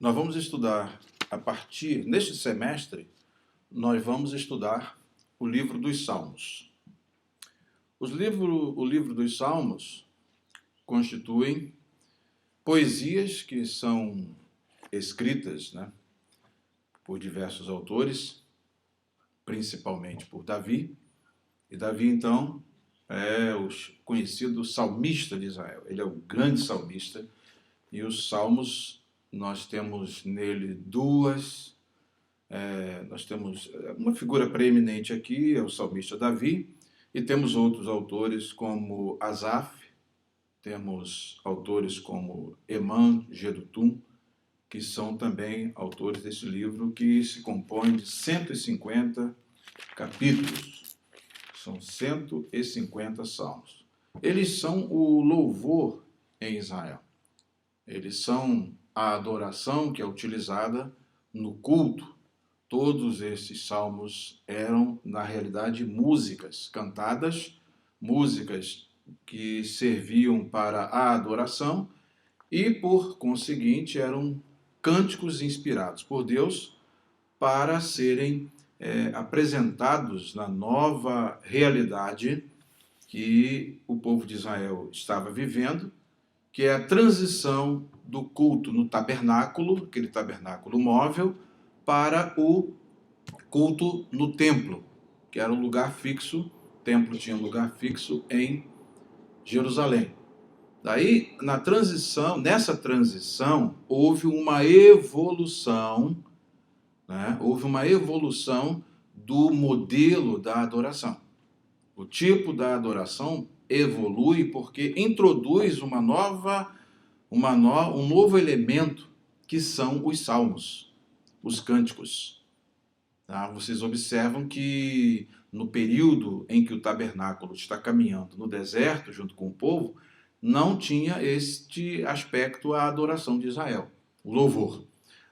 Nós vamos estudar, neste semestre, nós vamos estudar o livro dos Salmos. O livro dos Salmos constituem poesias que são escritas, por diversos autores, principalmente por Davi. E Davi, então, é o conhecido salmista de Israel. Ele é o grande salmista. E os Salmos, nós temos nele nós temos uma figura preeminente aqui, é o salmista Davi, e temos outros autores como Asaf, temos autores como Emã, Jedutum, que são também autores desse livro, que se compõe de 150 capítulos. São 150 salmos. Eles são o louvor em Israel. Eles são a adoração que é utilizada no culto. Todos esses salmos eram, na realidade, músicas cantadas, músicas que serviam para a adoração e, por conseguinte, eram cânticos inspirados por Deus para serem apresentados na nova realidade que o povo de Israel estava vivendo, que é a transição do culto no tabernáculo, aquele tabernáculo móvel, para o culto no templo, que era um lugar fixo. O templo tinha um lugar fixo em Jerusalém. Daí, nessa transição, houve uma evolução, houve uma evolução do modelo da adoração. O tipo da adoração evolui porque introduz um novo elemento, que são os salmos, os cânticos. Vocês observam que no período em que o tabernáculo está caminhando no deserto junto com o povo, não tinha este aspecto a adoração de Israel, o louvor.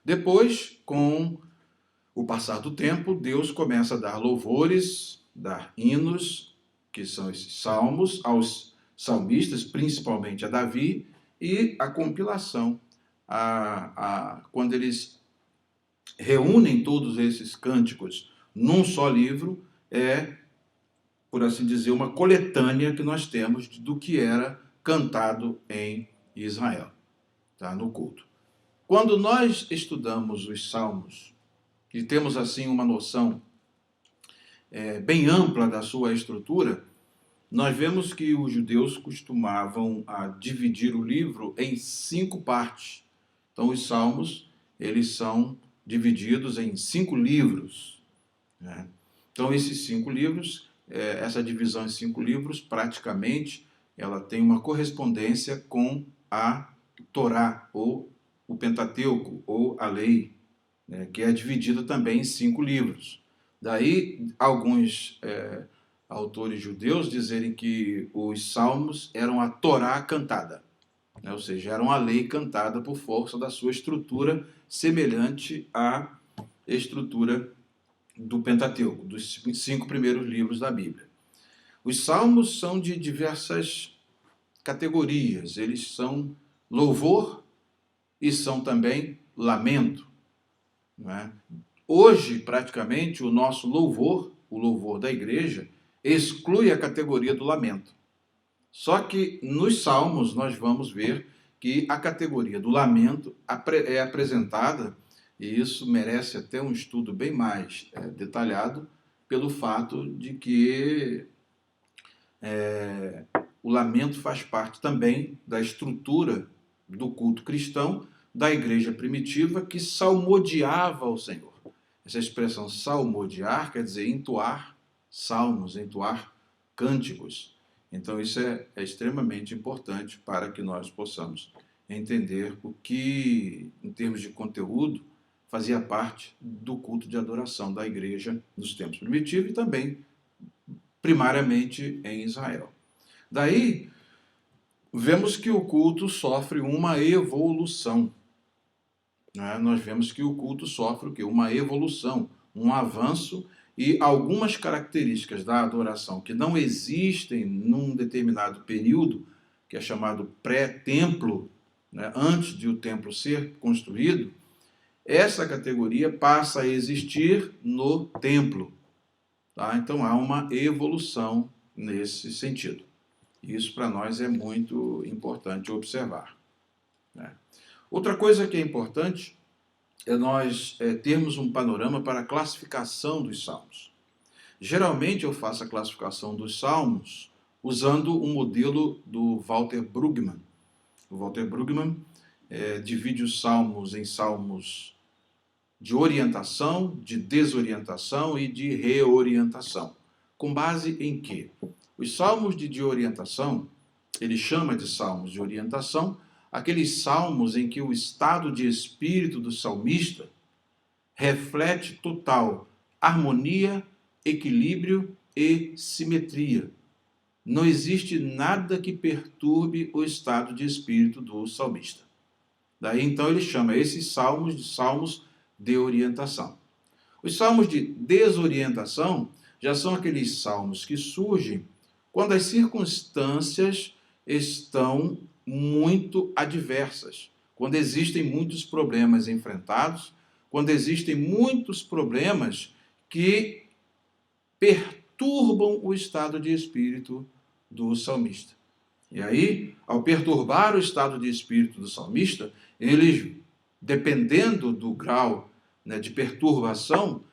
Depois, com o passar do tempo, Deus começa a dar louvores, dar hinos, que são esses salmos, aos salmistas, principalmente a Davi, e a compilação, quando eles reúnem todos esses cânticos num só livro, por assim dizer, uma coletânea que nós temos do que era cantado em Israel, no culto. Quando nós estudamos os salmos e temos assim uma noção bem ampla da sua estrutura, nós vemos que os judeus costumavam dividir o livro em 5 partes. Então, os salmos, eles são divididos em 5 livros. Então, esses 5 livros, essa divisão em 5 livros, praticamente, ela tem uma correspondência com a Torá, ou o Pentateuco, ou a lei, que é dividida também em 5 livros. Daí, alguns autores judeus dizerem que os salmos eram a Torá cantada, ou seja, eram a lei cantada por força da sua estrutura semelhante à estrutura do Pentateuco, dos 5 primeiros livros da Bíblia. Os salmos são de diversas categorias. Eles são louvor e são também lamento. Hoje, praticamente, o nosso louvor, o louvor da igreja, exclui a categoria do lamento. Só que nos Salmos nós vamos ver que a categoria do lamento é apresentada, e isso merece até um estudo bem mais detalhado, pelo fato de que o lamento faz parte também da estrutura do culto cristão, da igreja primitiva, que salmodiava ao Senhor. Essa expressão salmodiar quer dizer entoar salmos, entoar cânticos. Então, isso é extremamente importante para que nós possamos entender o que, em termos de conteúdo, fazia parte do culto de adoração da igreja nos tempos primitivos e também, primariamente, em Israel. Daí, vemos que o culto sofre uma evolução. Nós vemos que o culto sofre uma evolução, um avanço, e algumas características da adoração que não existem num determinado período, que é chamado pré-templo, antes de o templo ser construído, essa categoria passa a existir no templo. Tá? Então há uma evolução nesse sentido. Isso para nós é muito importante observar, né? Outra coisa que é importante é nós termos um panorama para a classificação dos salmos. Geralmente eu faço a classificação dos salmos usando o modelo do Walter Brueggemann. O Walter Brueggemann divide os salmos em salmos de orientação, de desorientação e de reorientação. Com base em quê? Os salmos de orientação, ele chama de salmos de orientação, aqueles salmos em que o estado de espírito do salmista reflete total harmonia, equilíbrio e simetria. Não existe nada que perturbe o estado de espírito do salmista. Daí então ele chama esses salmos de salmos de orientação. Os salmos de desorientação já são aqueles salmos que surgem quando as circunstâncias estão muito adversas, quando existem muitos problemas enfrentados, quando existem muitos problemas que perturbam o estado de espírito do salmista. E aí, ao perturbar o estado de espírito do salmista, eles, dependendo do grau, né, de perturbação,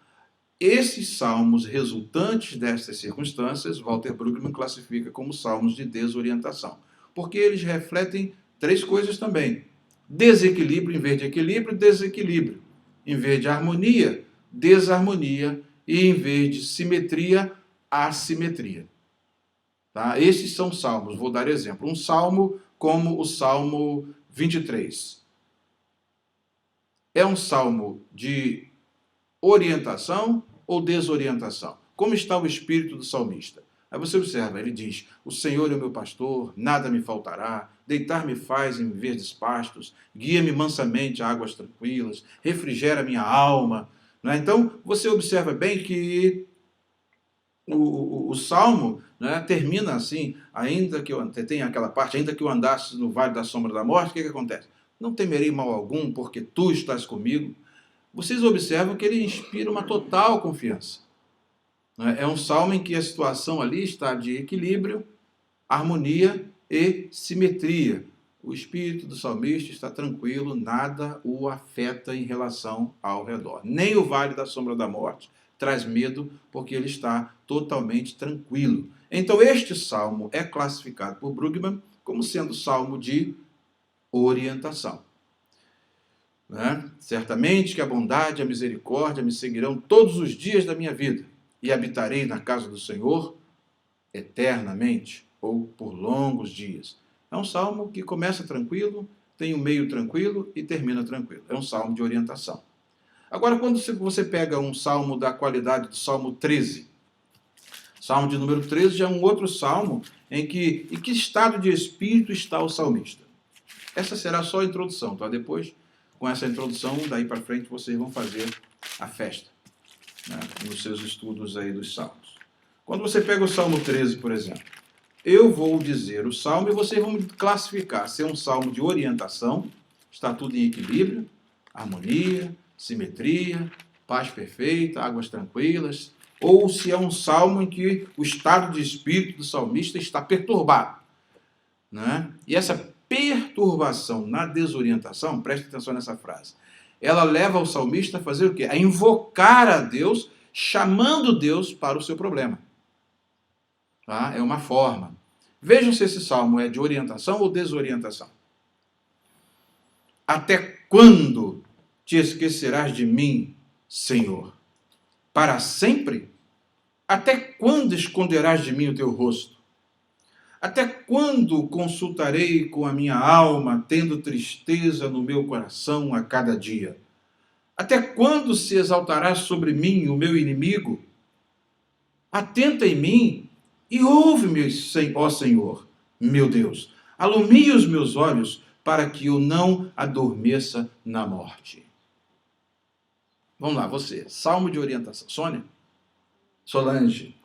esses salmos resultantes dessas circunstâncias, Walter Brueggemann classifica como salmos de desorientação, porque eles refletem três coisas também: desequilíbrio em vez de equilíbrio, desequilíbrio em vez de harmonia, desarmonia, e em vez de simetria, assimetria. Tá? Esses são salmos, vou dar exemplo. Um salmo como o Salmo 23. É um salmo de orientação ou desorientação? Como está o espírito do salmista? Aí você observa, ele diz: o Senhor é o meu pastor, nada me faltará, deitar-me faz em verdes pastos, guia-me mansamente a águas tranquilas, refrigera minha alma. Né? Então, você observa bem que o salmo, né, termina assim: ainda que eu tenha aquela parte, ainda que eu andasse no vale da sombra da morte, o que acontece? Não temerei mal algum, porque tu estás comigo. Vocês observam que ele inspira uma total confiança. É um salmo em que a situação ali está de equilíbrio, harmonia e simetria. O espírito do salmista está tranquilo, nada o afeta em relação ao redor. Nem o vale da sombra da morte traz medo, porque ele está totalmente tranquilo. Então este salmo é classificado por Brueggemann como sendo salmo de orientação. Né? Certamente que a bondade e a misericórdia me seguirão todos os dias da minha vida, e habitarei na casa do Senhor eternamente, ou por longos dias. É um salmo que começa tranquilo, tem um meio tranquilo e termina tranquilo. É um salmo de orientação. Agora, quando você pega um salmo da qualidade do Salmo 13, salmo de número 13 já é um outro salmo em que estado de espírito está o salmista. Essa será só a introdução, tá? Depois, com essa introdução, daí para frente, vocês vão fazer a festa, né, nos seus estudos aí dos salmos. Quando você pega o Salmo 13, por exemplo, eu vou dizer o salmo e vocês vão classificar se é um salmo de orientação, está tudo em equilíbrio, harmonia, simetria, paz perfeita, águas tranquilas, ou se é um salmo em que o estado de espírito do salmista está perturbado, né? E essa perturbação na desorientação, preste atenção nessa frase, ela leva o salmista a fazer o quê? A invocar a Deus, chamando Deus para o seu problema. Tá? É uma forma. Vejam se esse salmo é de orientação ou desorientação. Até quando te esquecerás de mim, Senhor? Para sempre? Até quando esconderás de mim o teu rosto? Até quando consultarei com a minha alma, tendo tristeza no meu coração a cada dia? Até quando se exaltará sobre mim o meu inimigo? Atenta em mim e ouve-me, ó Senhor, meu Deus. Alumia os meus olhos para que eu não adormeça na morte. Vamos lá, você. Salmo de orientação. Sônia? Solange.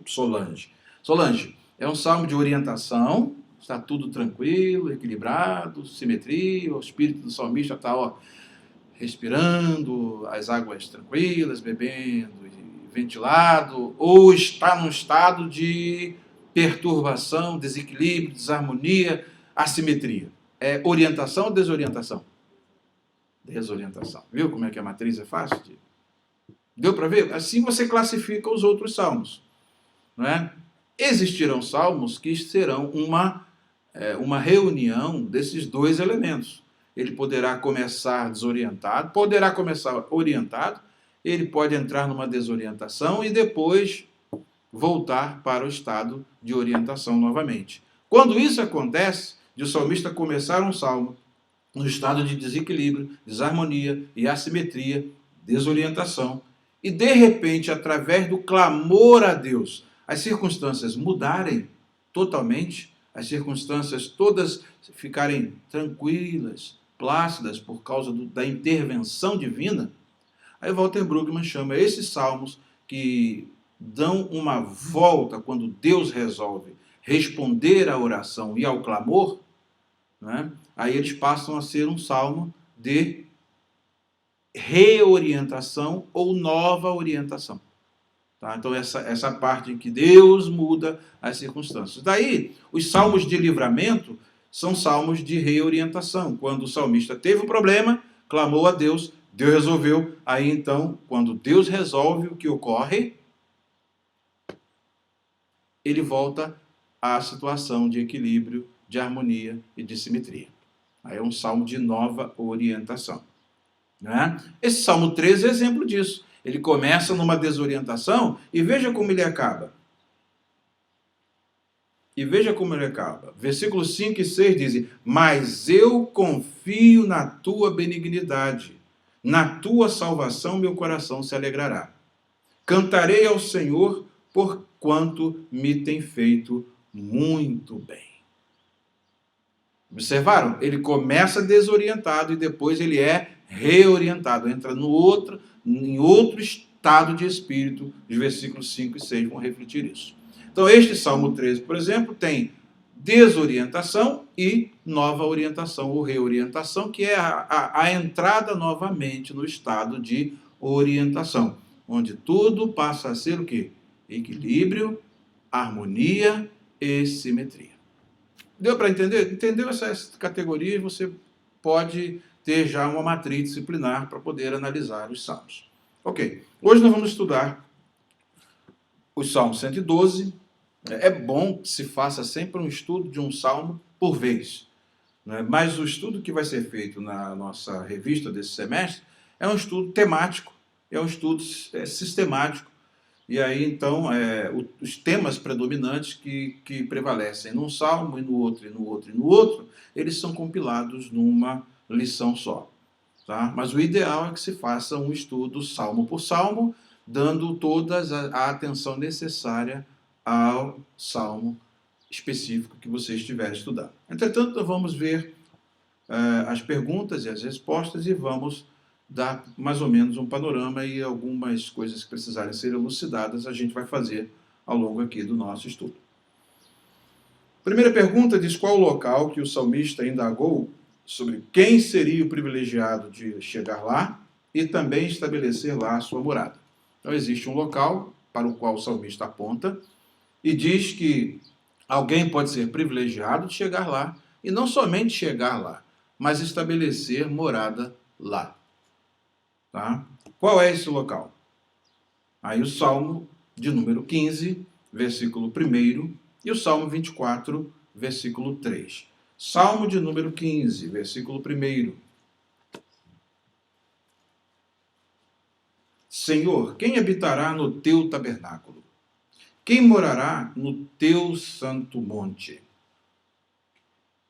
Solange. Solange, é um salmo de orientação. Está tudo tranquilo, equilibrado, simetria. O espírito do salmista está, respirando as águas tranquilas, bebendo e ventilado, ou está num estado de perturbação, desequilíbrio, desarmonia, assimetria. É orientação ou desorientação? Desorientação. Viu como é que a matriz é fácil? Deu para ver? Assim você classifica os outros salmos. Não é? Existirão salmos que serão uma reunião desses dois elementos. Ele poderá começar desorientado, poderá começar orientado, ele pode entrar numa desorientação e depois voltar para o estado de orientação novamente. Quando isso acontece, de o salmista começar um salmo no estado de desequilíbrio, desarmonia e assimetria, desorientação, e de repente, através do clamor a Deus, as circunstâncias mudarem totalmente, as circunstâncias todas ficarem tranquilas, plácidas por causa da intervenção divina, aí Walter Brueggemann chama esses salmos que dão uma volta quando Deus resolve responder à oração e ao clamor, né? Aí eles passam a ser um salmo de reorientação ou nova orientação. Tá? Então, essa parte em que Deus muda as circunstâncias. Daí, os salmos de livramento são salmos de reorientação. Quando o salmista teve um problema, clamou a Deus, Deus resolveu. Aí, então, quando Deus resolve, o que ocorre? Ele volta à situação de equilíbrio, de harmonia e de simetria. Aí é um salmo de nova orientação. Né? Esse Salmo 13 é exemplo disso. Ele começa numa desorientação e veja como ele acaba. Versículos 5 e 6 dizem: Mas eu confio na tua benignidade, na tua salvação meu coração se alegrará. Cantarei ao Senhor porquanto me tem feito muito bem. Observaram? Ele começa desorientado e depois ele é reorientado, entra em outro estado de espírito. Os versículos 5 e 6 vão refletir isso. Então, este Salmo 13, por exemplo, tem desorientação e nova orientação ou reorientação, que é a entrada novamente no estado de orientação, onde tudo passa a ser o quê? Equilíbrio, harmonia e simetria. Deu para entender? Entendeu essas categorias? Você pode ter já uma matriz disciplinar para poder analisar os salmos. Ok, hoje nós vamos estudar os salmos 112. É bom que se faça sempre um estudo de um salmo por vez, né? Mas o estudo que vai ser feito na nossa revista desse semestre é um estudo temático, é um estudo sistemático. E aí, então, os temas predominantes que prevalecem num salmo, e no outro, e no outro, e no outro, eles são compilados numa lição só. Tá? Mas o ideal é que se faça um estudo salmo por salmo, dando toda a atenção necessária ao salmo específico que você estiver estudando. Entretanto, vamos ver as perguntas e as respostas e vamos dar mais ou menos um panorama e algumas coisas que precisarem ser elucidadas a gente vai fazer ao longo aqui do nosso estudo. Primeira pergunta diz: qual o local que o salmista indagou sobre quem seria o privilegiado de chegar lá e também estabelecer lá a sua morada. Então existe um local para o qual o salmista aponta e diz que alguém pode ser privilegiado de chegar lá e não somente chegar lá, mas estabelecer morada lá. Tá? Qual é esse local? Aí o Salmo de número 15, versículo 1, e o Salmo 24, versículo 3. Salmo de número 15, versículo 1. Senhor, quem habitará no teu tabernáculo? Quem morará no teu santo monte?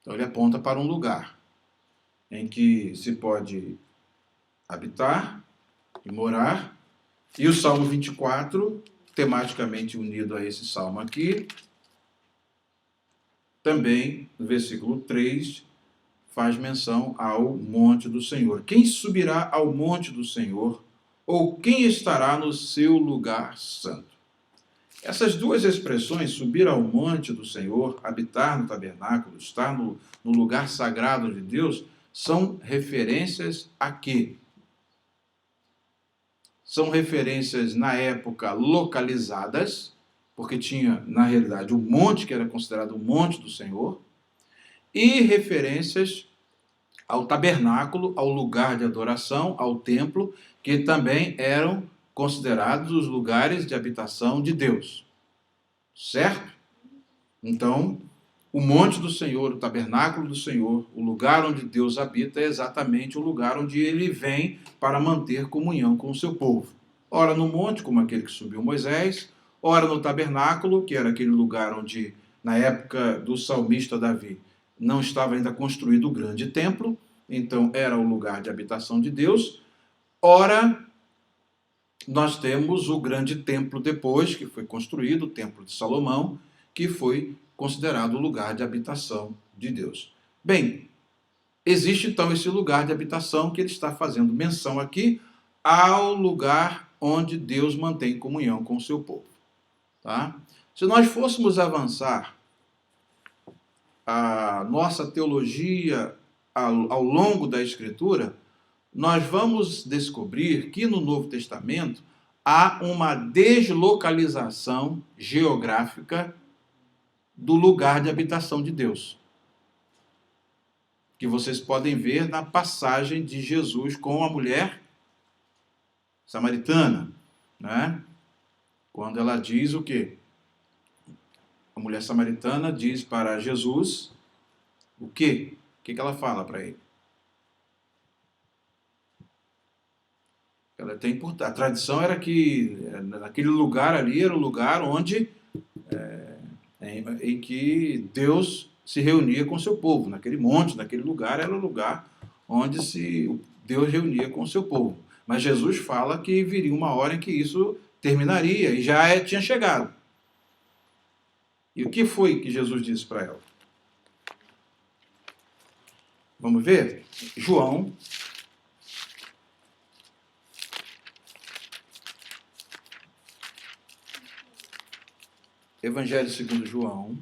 Então ele aponta para um lugar em que se pode habitar e morar. E o Salmo 24, tematicamente unido a esse salmo aqui, também, no versículo 3, faz menção ao monte do Senhor. Quem subirá ao monte do Senhor? Ou quem estará no seu lugar santo? Essas duas expressões, subir ao monte do Senhor, habitar no tabernáculo, estar no lugar sagrado de Deus, são referências a quê? são referências na época localizadas, porque tinha, na realidade, o monte que era considerado o monte do Senhor, e referências ao tabernáculo, ao lugar de adoração, ao templo, que também eram considerados os lugares de habitação de Deus. Certo? Então, o monte do Senhor, o tabernáculo do Senhor, o lugar onde Deus habita, é exatamente o lugar onde ele vem para manter comunhão com o seu povo. Ora no monte, como aquele que subiu Moisés, ora no tabernáculo, que era aquele lugar onde, na época do salmista Davi, não estava ainda construído o grande templo, então era o lugar de habitação de Deus. Ora, nós temos o grande templo depois, que foi construído, o templo de Salomão, que foi considerado o lugar de habitação de Deus. Bem, existe então esse lugar de habitação que ele está fazendo menção aqui ao lugar onde Deus mantém comunhão com o seu povo. Tá? Se nós fôssemos avançar a nossa teologia ao longo da Escritura, nós vamos descobrir que no Novo Testamento há uma deslocalização geográfica do lugar de habitação de Deus, que vocês podem ver na passagem de Jesus com a mulher samaritana, né? Quando ela diz o quê? A mulher samaritana diz para Jesus o quê? O que ela fala para ele? Ela tem a tradição era que naquele lugar ali era o lugar onde em que Deus se reunia com o seu povo. Naquele monte, naquele lugar, era o lugar onde Deus reunia com o seu povo. Mas Jesus fala que viria uma hora em que isso terminaria, e já tinha chegado. E o que foi que Jesus disse para ela? Vamos ver? João. Evangelho segundo João.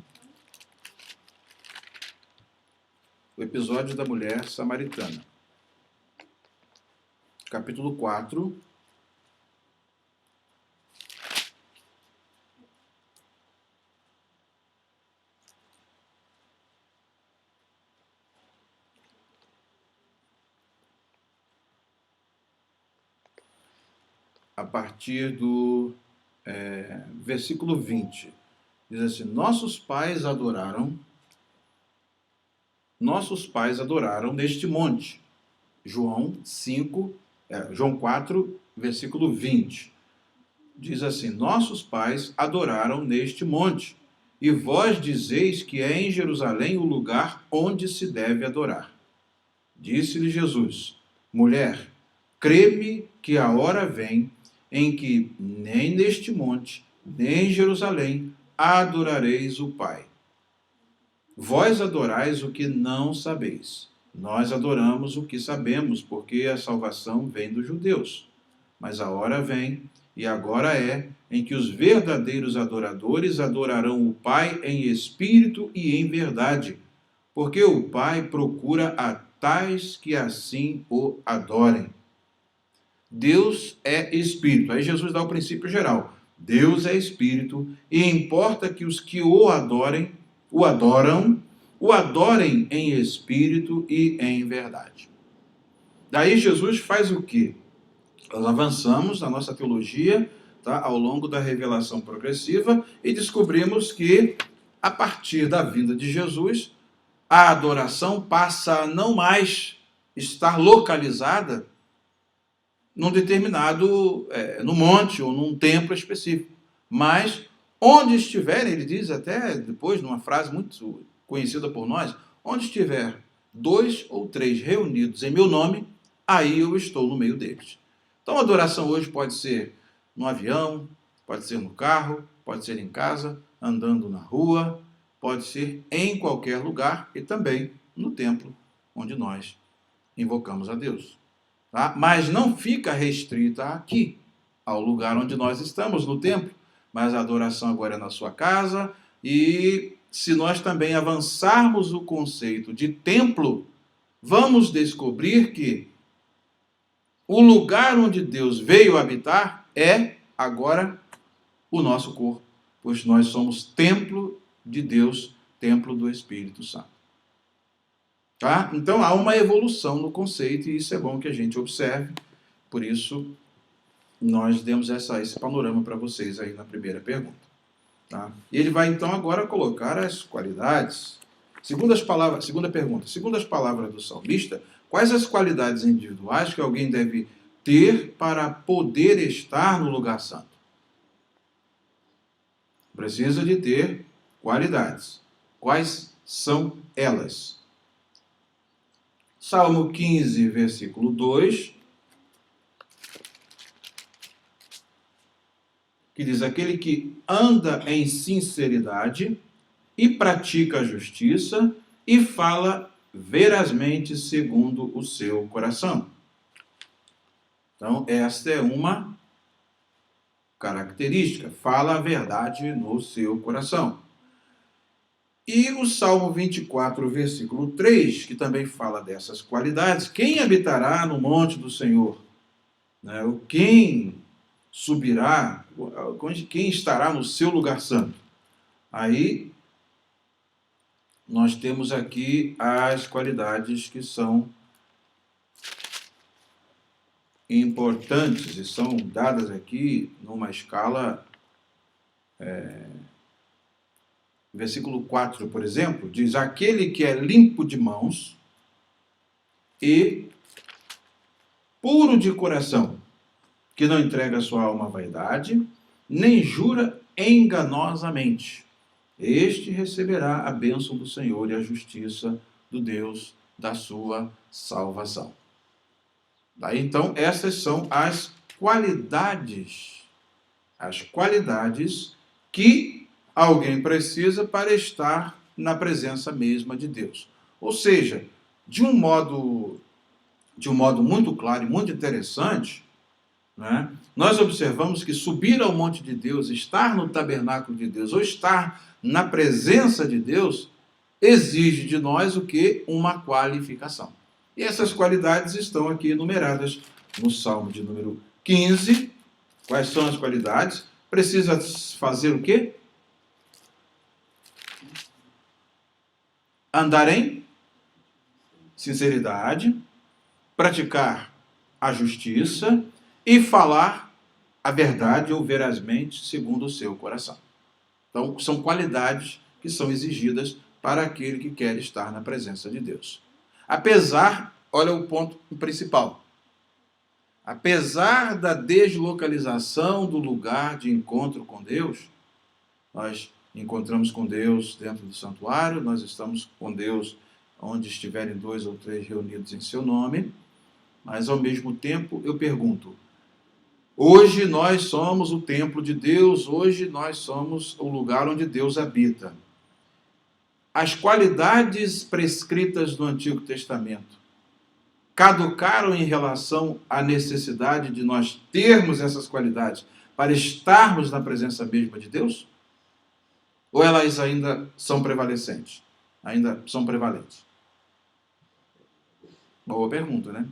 O episódio da mulher samaritana. Capítulo 4. A partir do versículo 20. Diz assim: nossos pais adoraram neste monte. João 4, versículo 20. Diz assim: nossos pais adoraram neste monte, e vós dizeis que é em Jerusalém o lugar onde se deve adorar. Disse-lhe Jesus: mulher, crê-me que a hora vem em que nem neste monte, nem em Jerusalém adorareis o Pai. Vós adorais o que não sabeis. Nós adoramos o que sabemos, porque a salvação vem dos judeus. Mas a hora vem, e agora é, em que os verdadeiros adoradores adorarão o Pai em espírito e em verdade, porque o Pai procura a tais que assim o adorem. Deus é espírito. Aí Jesus dá o princípio geral. Deus é espírito, e importa que os que o adorem, o adorem em espírito e em verdade. Daí Jesus faz o quê? Nós avançamos na nossa teologia, tá, ao longo da revelação progressiva, e descobrimos que, a partir da vinda de Jesus, a adoração passa a não mais estar localizada num determinado, no monte ou num templo específico. Mas, onde estiverem, ele diz até depois, numa frase muito conhecida por nós, onde estiver 2 ou 3 reunidos em meu nome, aí eu estou no meio deles. Então, a adoração hoje pode ser no avião, pode ser no carro, pode ser em casa, andando na rua, pode ser em qualquer lugar e também no templo onde nós invocamos a Deus. Tá? Mas não fica restrita aqui, ao lugar onde nós estamos, no templo, mas a adoração agora é na sua casa, e se nós também avançarmos o conceito de templo, vamos descobrir que o lugar onde Deus veio habitar é agora o nosso corpo, pois nós somos templo de Deus, templo do Espírito Santo. Tá? Então há uma evolução no conceito e isso é bom que a gente observe. Por isso nós demos esse panorama para vocês aí na primeira pergunta. Tá? E ele vai então agora colocar as qualidades. Segunda pergunta. Segundo as palavras do salmista, quais as qualidades individuais que alguém deve ter para poder estar no lugar santo? Precisa de ter qualidades. Quais são elas? Salmo 15, versículo 2, que diz: aquele que anda em sinceridade e pratica a justiça e fala verazmente segundo o seu coração. Então, esta é uma característica, fala a verdade no seu coração. E o Salmo 24, versículo 3, que também fala dessas qualidades: quem habitará no monte do Senhor? Quem subirá? Quem estará no seu lugar santo? Aí nós temos aqui as qualidades que são importantes e são dadas aqui numa escala. Versículo 4, por exemplo, diz: aquele que é limpo de mãos e puro de coração, que não entrega sua alma à vaidade, nem jura enganosamente, este receberá a bênção do Senhor e a justiça do Deus da sua salvação. Daí então, essas são as qualidades que alguém precisa para estar na presença mesma de Deus. Ou seja, de um modo muito claro e muito interessante, né, nós observamos que subir ao monte de Deus, estar no tabernáculo de Deus, ou estar na presença de Deus, exige de nós o quê? Uma qualificação. E essas qualidades estão aqui enumeradas no Salmo de número 15. Quais são as qualidades? Precisa fazer o quê? Andar em sinceridade, praticar a justiça e falar a verdade ou verazmente segundo o seu coração. Então, são qualidades que são exigidas para aquele que quer estar na presença de Deus. Apesar, olha o ponto principal, apesar da deslocalização do lugar de encontro com Deus, nós encontramos com Deus dentro do santuário, nós estamos com Deus onde estiverem 2 ou 3 reunidos em seu nome, mas ao mesmo tempo eu pergunto, hoje nós somos o templo de Deus, hoje nós somos o lugar onde Deus habita. As qualidades prescritas no Antigo Testamento caducaram em relação à necessidade de nós termos essas qualidades para estarmos na presença mesma de Deus? Ou elas ainda são prevalecentes? Ainda são prevalentes? Boa pergunta, né?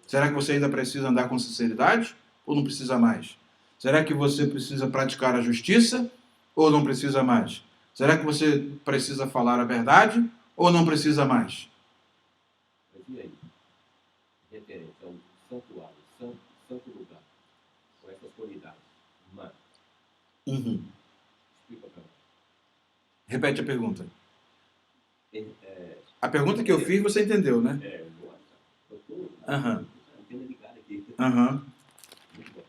Será que você ainda precisa andar com sinceridade ou não precisa mais? Será que você precisa praticar a justiça ou não precisa mais? Será que você precisa falar a verdade ou não precisa mais? E aí? Referente ao santuário, santo lugar, com essas qualidades. Mas, explica para nós. Repete a pergunta. A pergunta que eu fiz, você entendeu, né? Eu estou tendo ligado aqui. Muito bom.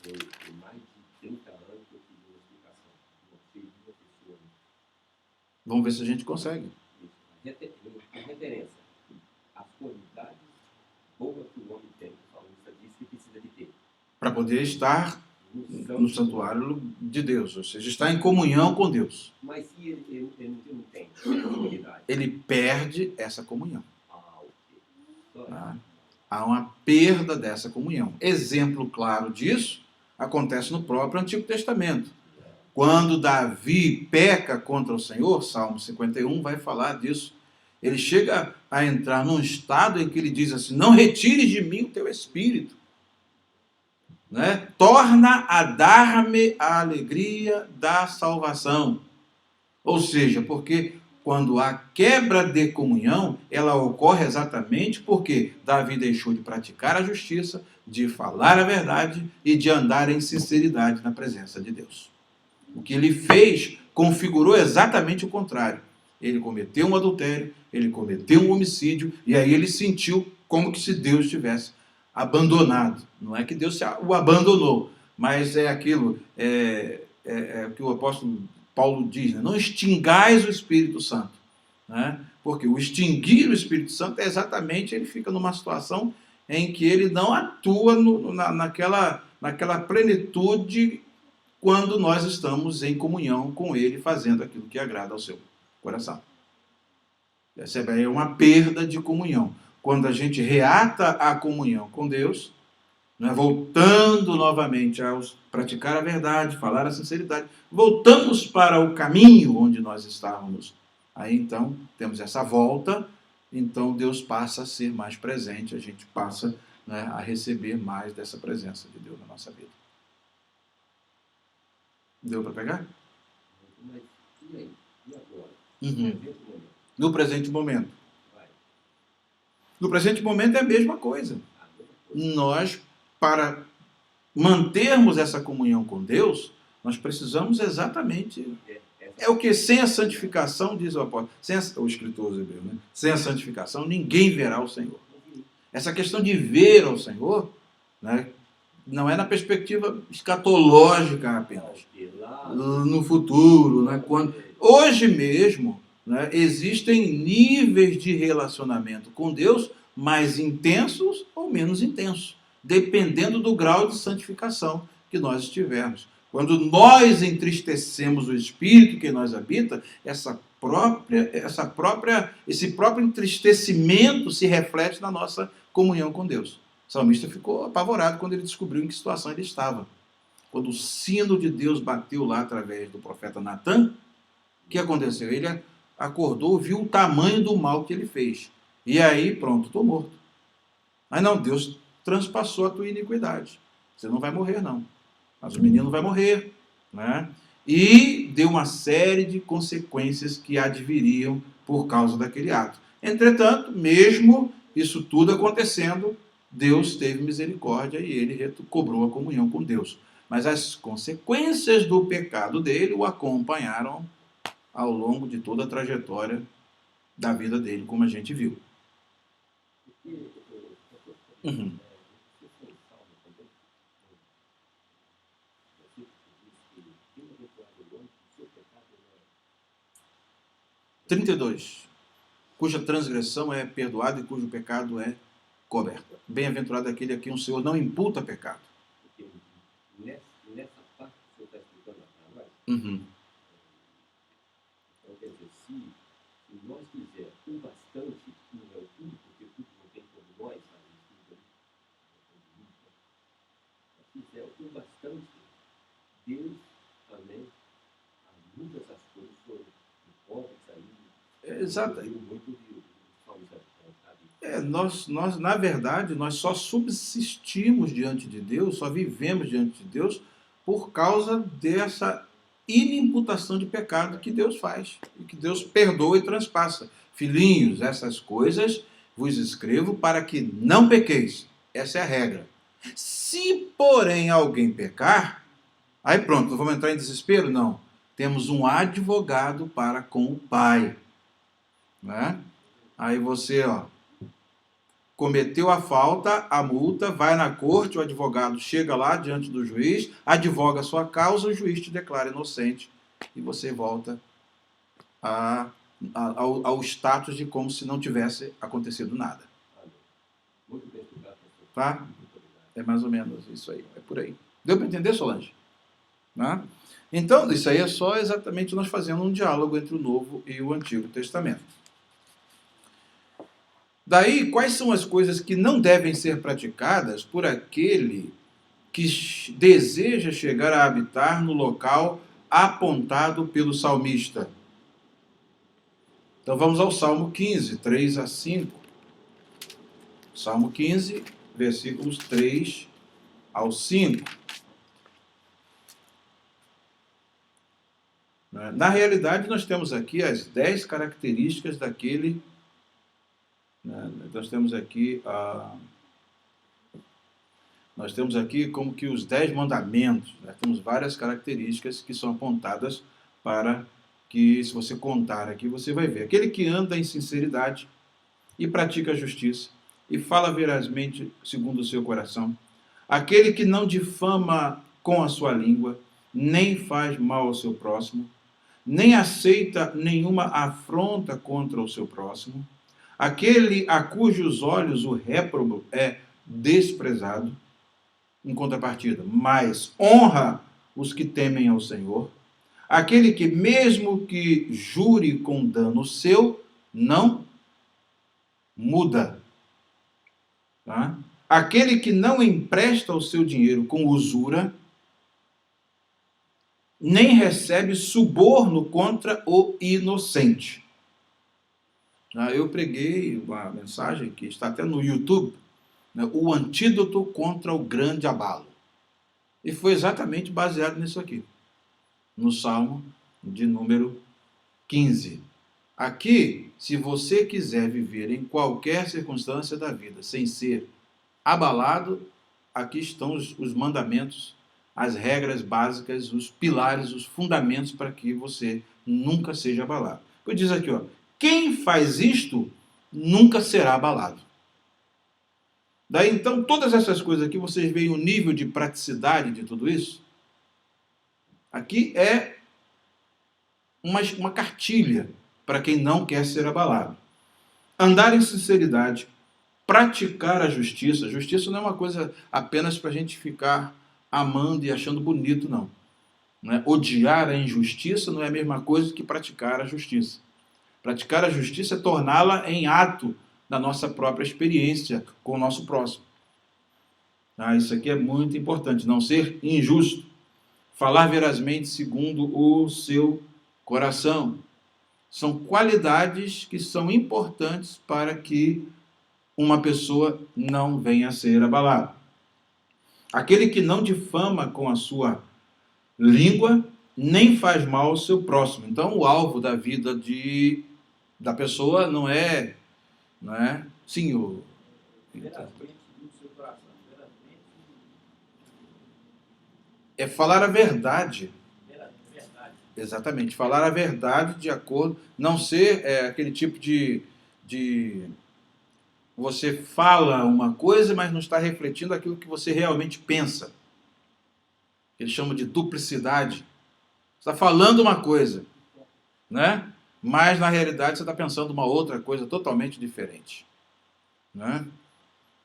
Tem mais de 30 anos que eu fiz uma explicação. Não sei de uma pessoa. Vamos ver se a gente consegue. Referência. As qualidades boas que o homem tem, o salmista diz que precisa de ter. Para poder estar no santuário de Deus, ou seja, estar em comunhão com Deus. Mas se ele não tem essa qualidade, ele perde essa comunhão. Ok. Há uma perda dessa comunhão. Exemplo claro disso acontece no próprio Antigo Testamento. Quando Davi peca contra o Senhor, Salmo 51 vai falar disso, Ele chega a entrar num estado em que ele diz assim: não retires de mim o teu espírito. Né? Torna a dar-me a alegria da salvação. Ou seja, porque quando há quebra de comunhão, ela ocorre exatamente porque Davi deixou de praticar a justiça, de falar a verdade e de andar em sinceridade na presença de Deus. O que ele fez configurou exatamente o contrário. Ele cometeu um adultério, ele cometeu um homicídio, e aí ele sentiu como que se Deus tivesse abandonado. Não é que Deus o abandonou, mas é aquilo que o apóstolo Paulo diz, né? Não extingais o Espírito Santo. Né? Porque o extinguir o Espírito Santo é exatamente, ele fica numa situação em que ele não atua naquela plenitude quando nós estamos em comunhão com ele, fazendo aquilo que agrada ao seu coração. Essa é uma perda de comunhão. Quando a gente reata a comunhão com Deus, né, voltando novamente a praticar a verdade, falar a sinceridade, voltamos para o caminho onde nós estávamos. Aí então temos essa volta, então Deus passa a ser mais presente, a gente passa, né, a receber mais dessa presença de Deus na nossa vida. Deu para pegar? Mas e aí? E agora? Uhum. No presente momento. No presente momento é a mesma coisa. Nós, para mantermos essa comunhão com Deus, nós precisamos exatamente... É o que? Sem a santificação, diz o apóstolo, o escritor hebreu, né? Sem a santificação, ninguém verá o Senhor. Essa questão de ver ao Senhor, né, não é na perspectiva escatológica apenas. No futuro, né, hoje mesmo, né, existem níveis de relacionamento com Deus mais intensos ou menos intensos, dependendo do grau de santificação que nós estivermos. Quando nós entristecemos o Espírito que em nós habita, esse próprio entristecimento se reflete na nossa comunhão com Deus. O salmista ficou apavorado quando ele descobriu em que situação ele estava. Quando o sino de Deus bateu lá através do profeta Natan, o que aconteceu? Ele acordou, viu o tamanho do mal que ele fez. E aí, pronto, estou morto. Mas não, Deus transpassou a tua iniquidade. Você não vai morrer, não. Mas o menino vai morrer. Né? E deu uma série de consequências que adviriam por causa daquele ato. Entretanto, mesmo isso tudo acontecendo, Deus teve misericórdia e ele recobrou a comunhão com Deus. Mas as consequências do pecado dele o acompanharam ao longo de toda a trajetória da vida dele, como a gente viu. Uhum. 32. Cuja transgressão é perdoada e cujo pecado é coberto. Bem-aventurado aquele a quem o Senhor não imputa pecado. Nessa parte que o Senhor está explicando para nós, uhum. Então, quer dizer, se nós quisermos o bastante, não é o tudo, porque tudo não tem como nós fazer tudo, se quiser o bastante, Deus também ajuda essas coisas, pode sair. Exato. Nós, na verdade, nós só subsistimos diante de Deus, só vivemos diante de Deus por causa dessa inimputação de pecado que Deus faz, e que Deus perdoa e transpassa. Filhinhos, essas coisas vos escrevo para que não pequeis. Essa é a regra. Se, porém, alguém pecar, aí pronto, vamos entrar em desespero? Não. Temos um advogado para com o Pai. Né? Aí você, cometeu a falta, a multa, vai na corte, o advogado chega lá diante do juiz, advoga a sua causa, o juiz te declara inocente e você volta ao status de como se não tivesse acontecido nada. Tá? É mais ou menos isso aí, é por aí. Deu para entender, Solange? Né? Então, isso aí é só exatamente nós fazendo um diálogo entre o Novo e o Antigo Testamento. Daí, quais são as coisas que não devem ser praticadas por aquele que deseja chegar a habitar no local apontado pelo salmista? Então vamos ao Salmo 15, 3 a 5. Salmo 15, versículos 3 ao 5. Na realidade, nós temos aqui as 10 características daquele... Nós temos aqui como que os 10 mandamentos. Temos várias características que são apontadas para que, se você contar aqui, você vai ver. Aquele que anda em sinceridade e pratica a justiça e fala verazmente segundo o seu coração. Aquele que não difama com a sua língua, nem faz mal ao seu próximo, nem aceita nenhuma afronta contra o seu próximo. Aquele a cujos olhos o réprobo é desprezado, em contrapartida, mas honra os que temem ao Senhor. Aquele que, mesmo que jure com dano seu, não muda. Tá? Aquele que não empresta o seu dinheiro com usura, nem recebe suborno contra o inocente. Eu preguei uma mensagem que está até no YouTube, o antídoto contra o grande abalo. E foi exatamente baseado nisso aqui, no Salmo de número 15. Aqui, se você quiser viver em qualquer circunstância da vida sem ser abalado, aqui estão os mandamentos, as regras básicas, os pilares, os fundamentos para que você nunca seja abalado. Eu diz aqui, quem faz isto nunca será abalado. Daí então, todas essas coisas aqui, vocês veem o nível de praticidade de tudo isso? Aqui é uma cartilha para quem não quer ser abalado. Andar em sinceridade, praticar a justiça. Justiça não é uma coisa apenas para a gente ficar amando e achando bonito, não. Odiar a injustiça não é a mesma coisa que praticar a justiça. Praticar a justiça é torná-la em ato da nossa própria experiência com o nosso próximo. Isso aqui é muito importante, não ser injusto. Falar verazmente segundo o seu coração. São qualidades que são importantes para que uma pessoa não venha a ser abalada. Aquele que não difama com a sua língua, nem faz mal ao seu próximo. Então, o alvo da vida da pessoa não é sim, é falar a verdade. Exatamente, falar a verdade de acordo, não ser aquele tipo de você fala uma coisa, mas não está refletindo aquilo que você realmente pensa. Eles chamam de duplicidade. Você está falando uma coisa, mas na realidade você está pensando uma outra coisa totalmente diferente.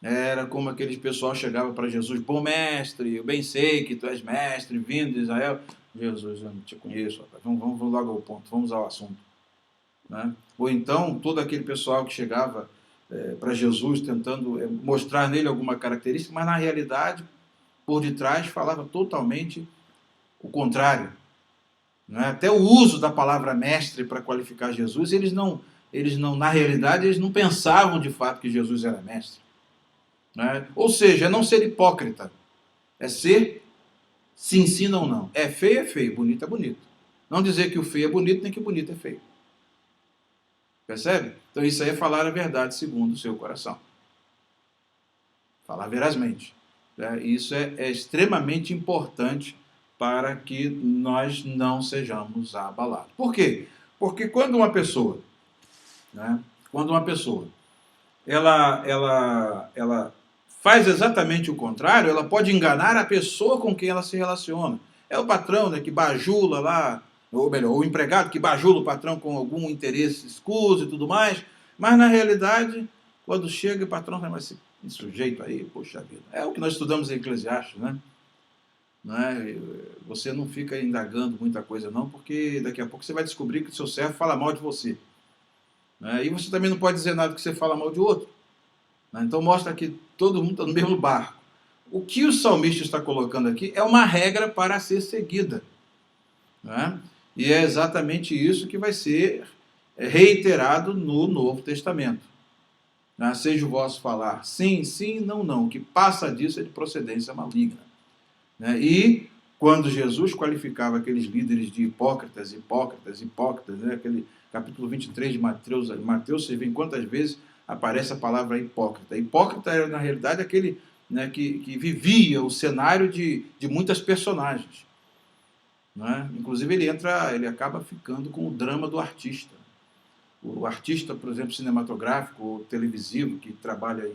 Era como aqueles pessoal chegava para Jesus: bom mestre, eu bem sei que tu és mestre, vindo de Israel. Jesus, eu não te conheço, rapaz. Vamos logo ao ponto, vamos ao assunto. Ou então, todo aquele pessoal que chegava para Jesus tentando mostrar nele alguma característica, mas na realidade, por detrás, falava totalmente o contrário. Até o uso da palavra mestre para qualificar Jesus, eles não, na realidade, eles não pensavam de fato que Jesus era mestre. Ou seja, é não ser hipócrita, é ser se ensina ou não. É feio, bonito é bonito. Não dizer que o feio é bonito, nem que o bonito é feio. Percebe? Então isso aí é falar a verdade segundo o seu coração. Falar verazmente. Isso é extremamente importante para que nós não sejamos abalados. Por quê? Porque quando uma pessoa, ela faz exatamente o contrário, ela pode enganar a pessoa com quem ela se relaciona. É o patrão que bajula lá, ou melhor, o empregado que bajula o patrão com algum interesse escuso e tudo mais, mas na realidade, quando chega o patrão fala: mas esse sujeito aí, poxa vida. É o que nós estudamos em Eclesiastes, Você não fica indagando muita coisa não, porque daqui a pouco você vai descobrir que o seu servo fala mal de você. E você também não pode dizer nada que você fala mal de outro. Então mostra que todo mundo está no mesmo barco. O que o salmista está colocando aqui é uma regra para ser seguida. E é exatamente isso que vai ser reiterado no Novo Testamento. Seja o vosso falar sim, sim, não, não. O que passa disso é de procedência maligna. E quando Jesus qualificava aqueles líderes de hipócritas, aquele capítulo 23 de Mateus, você vê quantas vezes aparece a palavra hipócrita. Hipócrita era, na realidade, aquele que vivia o cenário de muitas personagens. Inclusive, ele acaba ficando com o drama do artista. O artista, por exemplo, cinematográfico ou televisivo, que trabalha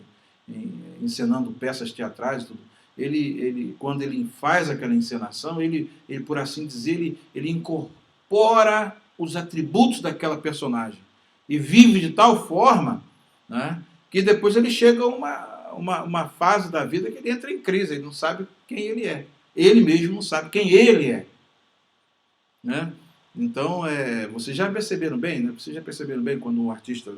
encenando peças teatrais, tudo, quando ele faz aquela encenação, ele por assim dizer, ele incorpora os atributos daquela personagem e vive de tal forma, que depois ele chega a uma fase da vida que ele entra em crise, ele não sabe quem ele é. Ele mesmo não sabe quem ele é. Então, vocês já perceberam bem, Vocês já perceberam bem quando um artista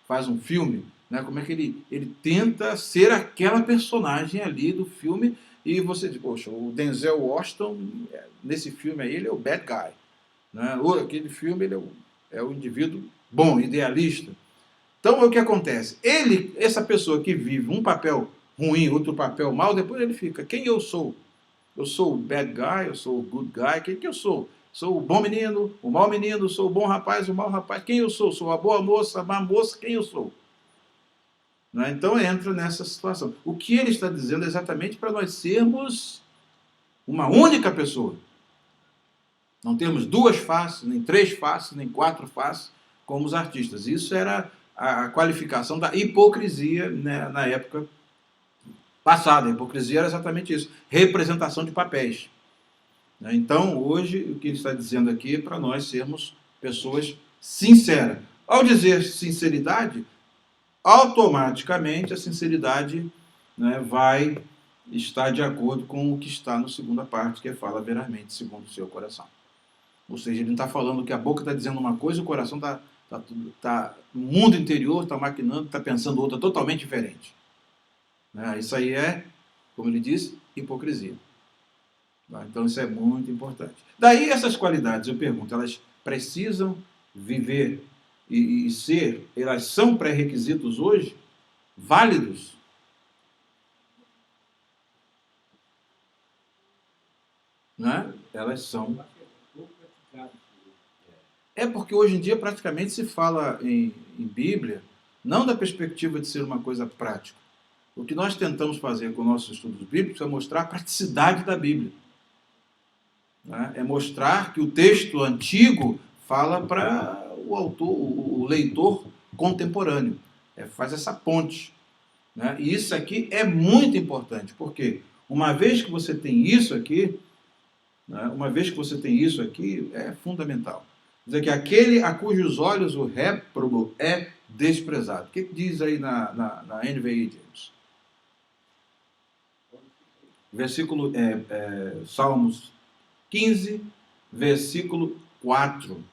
faz um filme, como é que ele tenta ser aquela personagem ali do filme, e você diz, poxa, o Denzel Washington, nesse filme aí, ele é o bad guy. Ou aquele filme, ele é o indivíduo bom, idealista. Então, o que acontece? Essa pessoa que vive um papel ruim, outro papel mal, depois ele fica, quem eu sou? Eu sou o bad guy, eu sou o good guy, quem que eu sou? Sou o bom menino, o mau menino, sou o bom rapaz, o mau rapaz. Quem eu sou? Sou a boa moça, a má moça, quem eu sou? Então entra nessa situação. O que ele está dizendo é exatamente para nós sermos uma única pessoa. Não temos duas faces, nem três faces, nem quatro faces, como os artistas. Isso era a qualificação da hipocrisia, na época passada. A hipocrisia era exatamente isso, representação de papéis. Então, hoje, o que ele está dizendo aqui é para nós sermos pessoas sinceras. Ao dizer sinceridade, automaticamente a sinceridade vai estar de acordo com o que está na segunda parte, que é fala veramente segundo o seu coração. Ou seja, ele não está falando que a boca está dizendo uma coisa e o coração está no mundo interior, está maquinando, está pensando outra totalmente diferente. Isso aí é, como ele diz, hipocrisia. Então isso é muito importante. Daí essas qualidades, eu pergunto, elas precisam viver e ser, elas são pré-requisitos hoje válidos? Elas são. É porque hoje em dia praticamente se fala em Bíblia, não da perspectiva de ser uma coisa prática. O que nós tentamos fazer com nossos estudos bíblicos é mostrar a praticidade da Bíblia. É mostrar que o texto antigo fala para o autor, o leitor contemporâneo. Faz essa ponte. E isso aqui é muito importante, porque uma vez que você tem isso aqui, é fundamental. Dizer que aquele a cujos olhos o réprobo é desprezado. O que diz aí na NVI, James? Versículo, Salmos 15, versículo 4.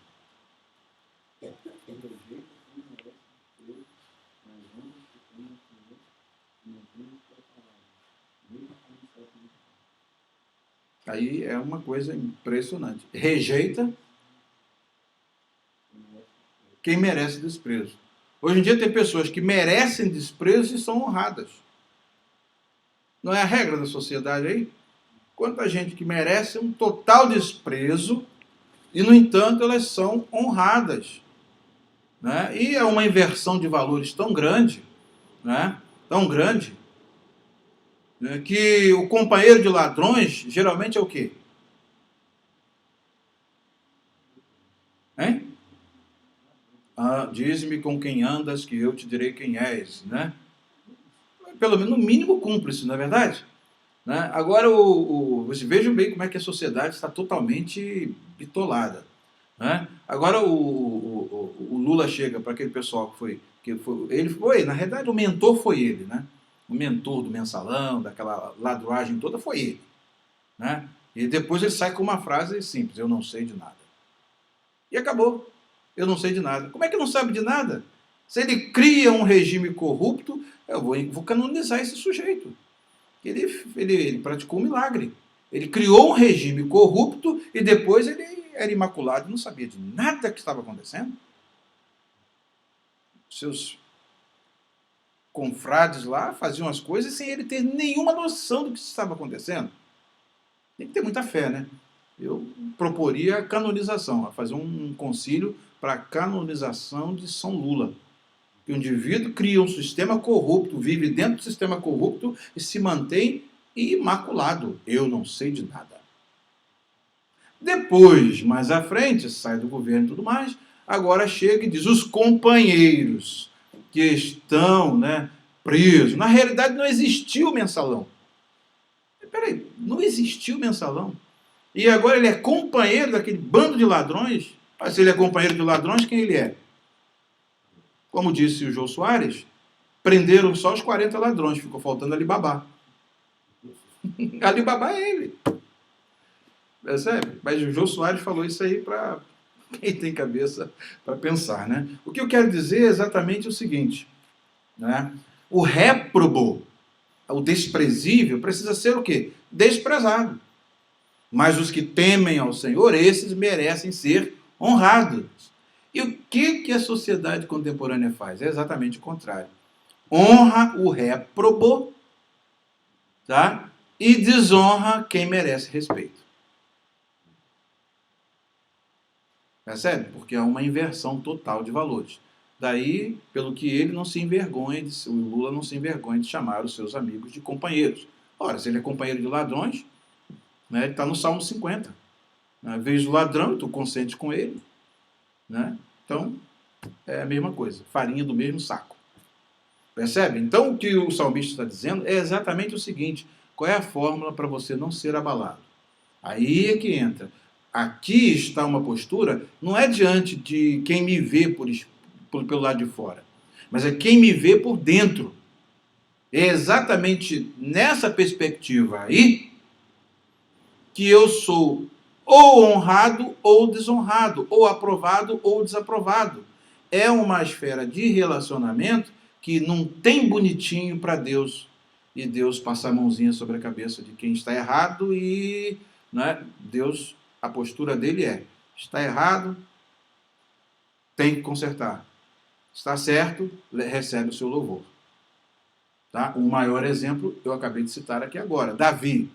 Aí é uma coisa impressionante. Rejeita quem merece desprezo. Hoje em dia tem pessoas que merecem desprezo e são honradas. Não é a regra da sociedade aí? Quanta gente que merece um total desprezo e, no entanto, elas são honradas. E é uma inversão de valores tão grande, que o companheiro de ladrões geralmente é o quê? Diz-me com quem andas, que eu te direi quem és. Pelo menos, no mínimo, cúmplice, não é verdade? Agora, vocês vejam bem como é que a sociedade está totalmente bitolada. Agora, o Lula chega para aquele pessoal na realidade, o mentor foi ele, O mentor do mensalão, daquela ladruagem toda, foi ele. E depois ele sai com uma frase simples: eu não sei de nada. E acabou. Eu não sei de nada. Como é que não sabe de nada? Se ele cria um regime corrupto, eu vou canonizar esse sujeito. Ele praticou um milagre. Ele criou um regime corrupto e depois ele era imaculado e não sabia de nada que estava acontecendo. Seus confrades lá faziam as coisas sem ele ter nenhuma noção do que estava acontecendo. Tem que ter muita fé, né? Eu proporia a canonização, fazer um concílio para a canonização de São Lula. O indivíduo cria um sistema corrupto, vive dentro do sistema corrupto e se mantém imaculado. Eu não sei de nada. Depois, mais à frente, sai do governo e tudo mais, agora chega e diz, os companheiros que estão, né, presos. Na realidade, não existiu mensalão. Peraí, não existiu mensalão. E agora ele é companheiro daquele bando de ladrões? Mas se ele é companheiro de ladrões, quem ele é? Como disse o Jô Soares, prenderam só os 40 ladrões, ficou faltando Alibaba. Alibaba é ele. Percebe? Mas o Jô Soares falou isso aí para quem tem cabeça para pensar, né? O que eu quero dizer é exatamente o seguinte, né? O réprobo, o desprezível, precisa ser o quê? Desprezado. Mas os que temem ao Senhor, esses merecem ser honrados. E o que a sociedade contemporânea faz? É exatamente o contrário. Honra o réprobo, tá? E desonra quem merece respeito. Percebe? Porque há uma inversão total de valores. Daí, pelo que ele não se envergonha, o Lula não se envergonha de chamar os seus amigos de companheiros. Ora, se ele é companheiro de ladrões, né, ele está no Salmo 50. Vejo o ladrão, tu consente com ele. Né? Então, é a mesma coisa. Farinha do mesmo saco. Percebe? Então, o que o salmista está dizendo é exatamente o seguinte. Qual é a fórmula para você não ser abalado? Aí é que entra. Aqui está uma postura, não é diante de quem me vê pelo lado de fora, mas é quem me vê por dentro. É exatamente nessa perspectiva aí que eu sou ou honrado ou desonrado, ou aprovado ou desaprovado. É uma esfera de relacionamento que não tem bonitinho para Deus. E Deus passa a mãozinha sobre a cabeça de quem está errado e, né, Deus, a postura dele é, está errado, tem que consertar. Está certo, recebe o seu louvor. Tá? O maior exemplo eu acabei de citar aqui agora. Davi,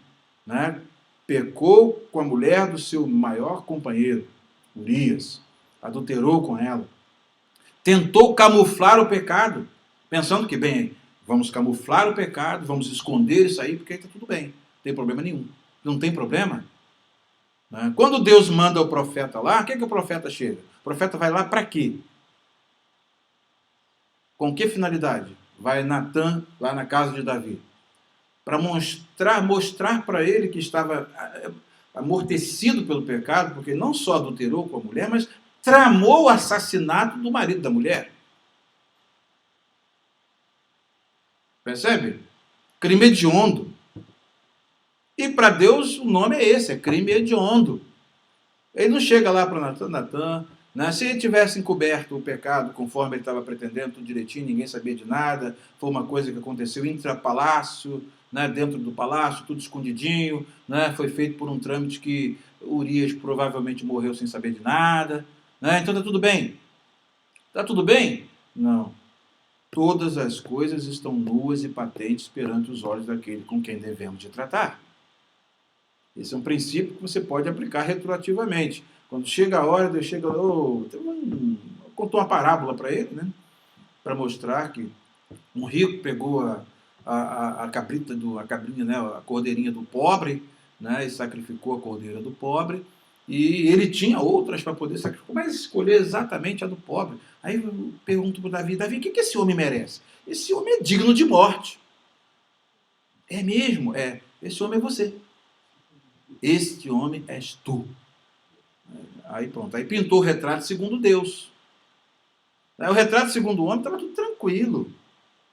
né? Pecou com a mulher do seu maior companheiro, Urias, adulterou com ela, tentou camuflar o pecado, pensando que, bem, vamos camuflar o pecado, vamos esconder isso aí, porque está tudo bem, não tem problema nenhum. Não tem problema? Né? Quando Deus manda o profeta lá, o que o profeta chega? O profeta vai lá para quê? Com que finalidade? Vai Natã lá na casa de Davi. Para mostrar para ele que estava amortecido pelo pecado, porque não só adulterou com a mulher, mas tramou o assassinato do marido da mulher. Percebe? Crime hediondo. E para Deus o nome é esse, é crime hediondo. Ele não chega lá para Natã, né? Se ele tivesse encoberto o pecado conforme ele estava pretendendo, tudo direitinho, ninguém sabia de nada, foi uma coisa que aconteceu intrapalácio, né, dentro do palácio, tudo escondidinho, né, foi feito por um trâmite que Urias provavelmente morreu sem saber de nada, né, então está tudo bem. Está tudo bem? Não. Todas as coisas estão nuas e patentes perante os olhos daquele com quem devemos de tratar. Esse é um princípio que você pode aplicar retroativamente. Quando chega a hora, Deus chega, contou uma parábola para ele, né, para mostrar que um rico pegou a cabrinha, né, a cordeirinha do pobre, né, e sacrificou a cordeira do pobre, e ele tinha outras para poder sacrificar, mas escolheu exatamente a do pobre. Aí eu pergunto para Davi, o que esse homem merece? Esse homem é digno de morte. É mesmo? É. Esse homem é você. Este homem és tu. Aí pronto, aí pintou o retrato segundo Deus. O retrato segundo o homem estava tudo tranquilo.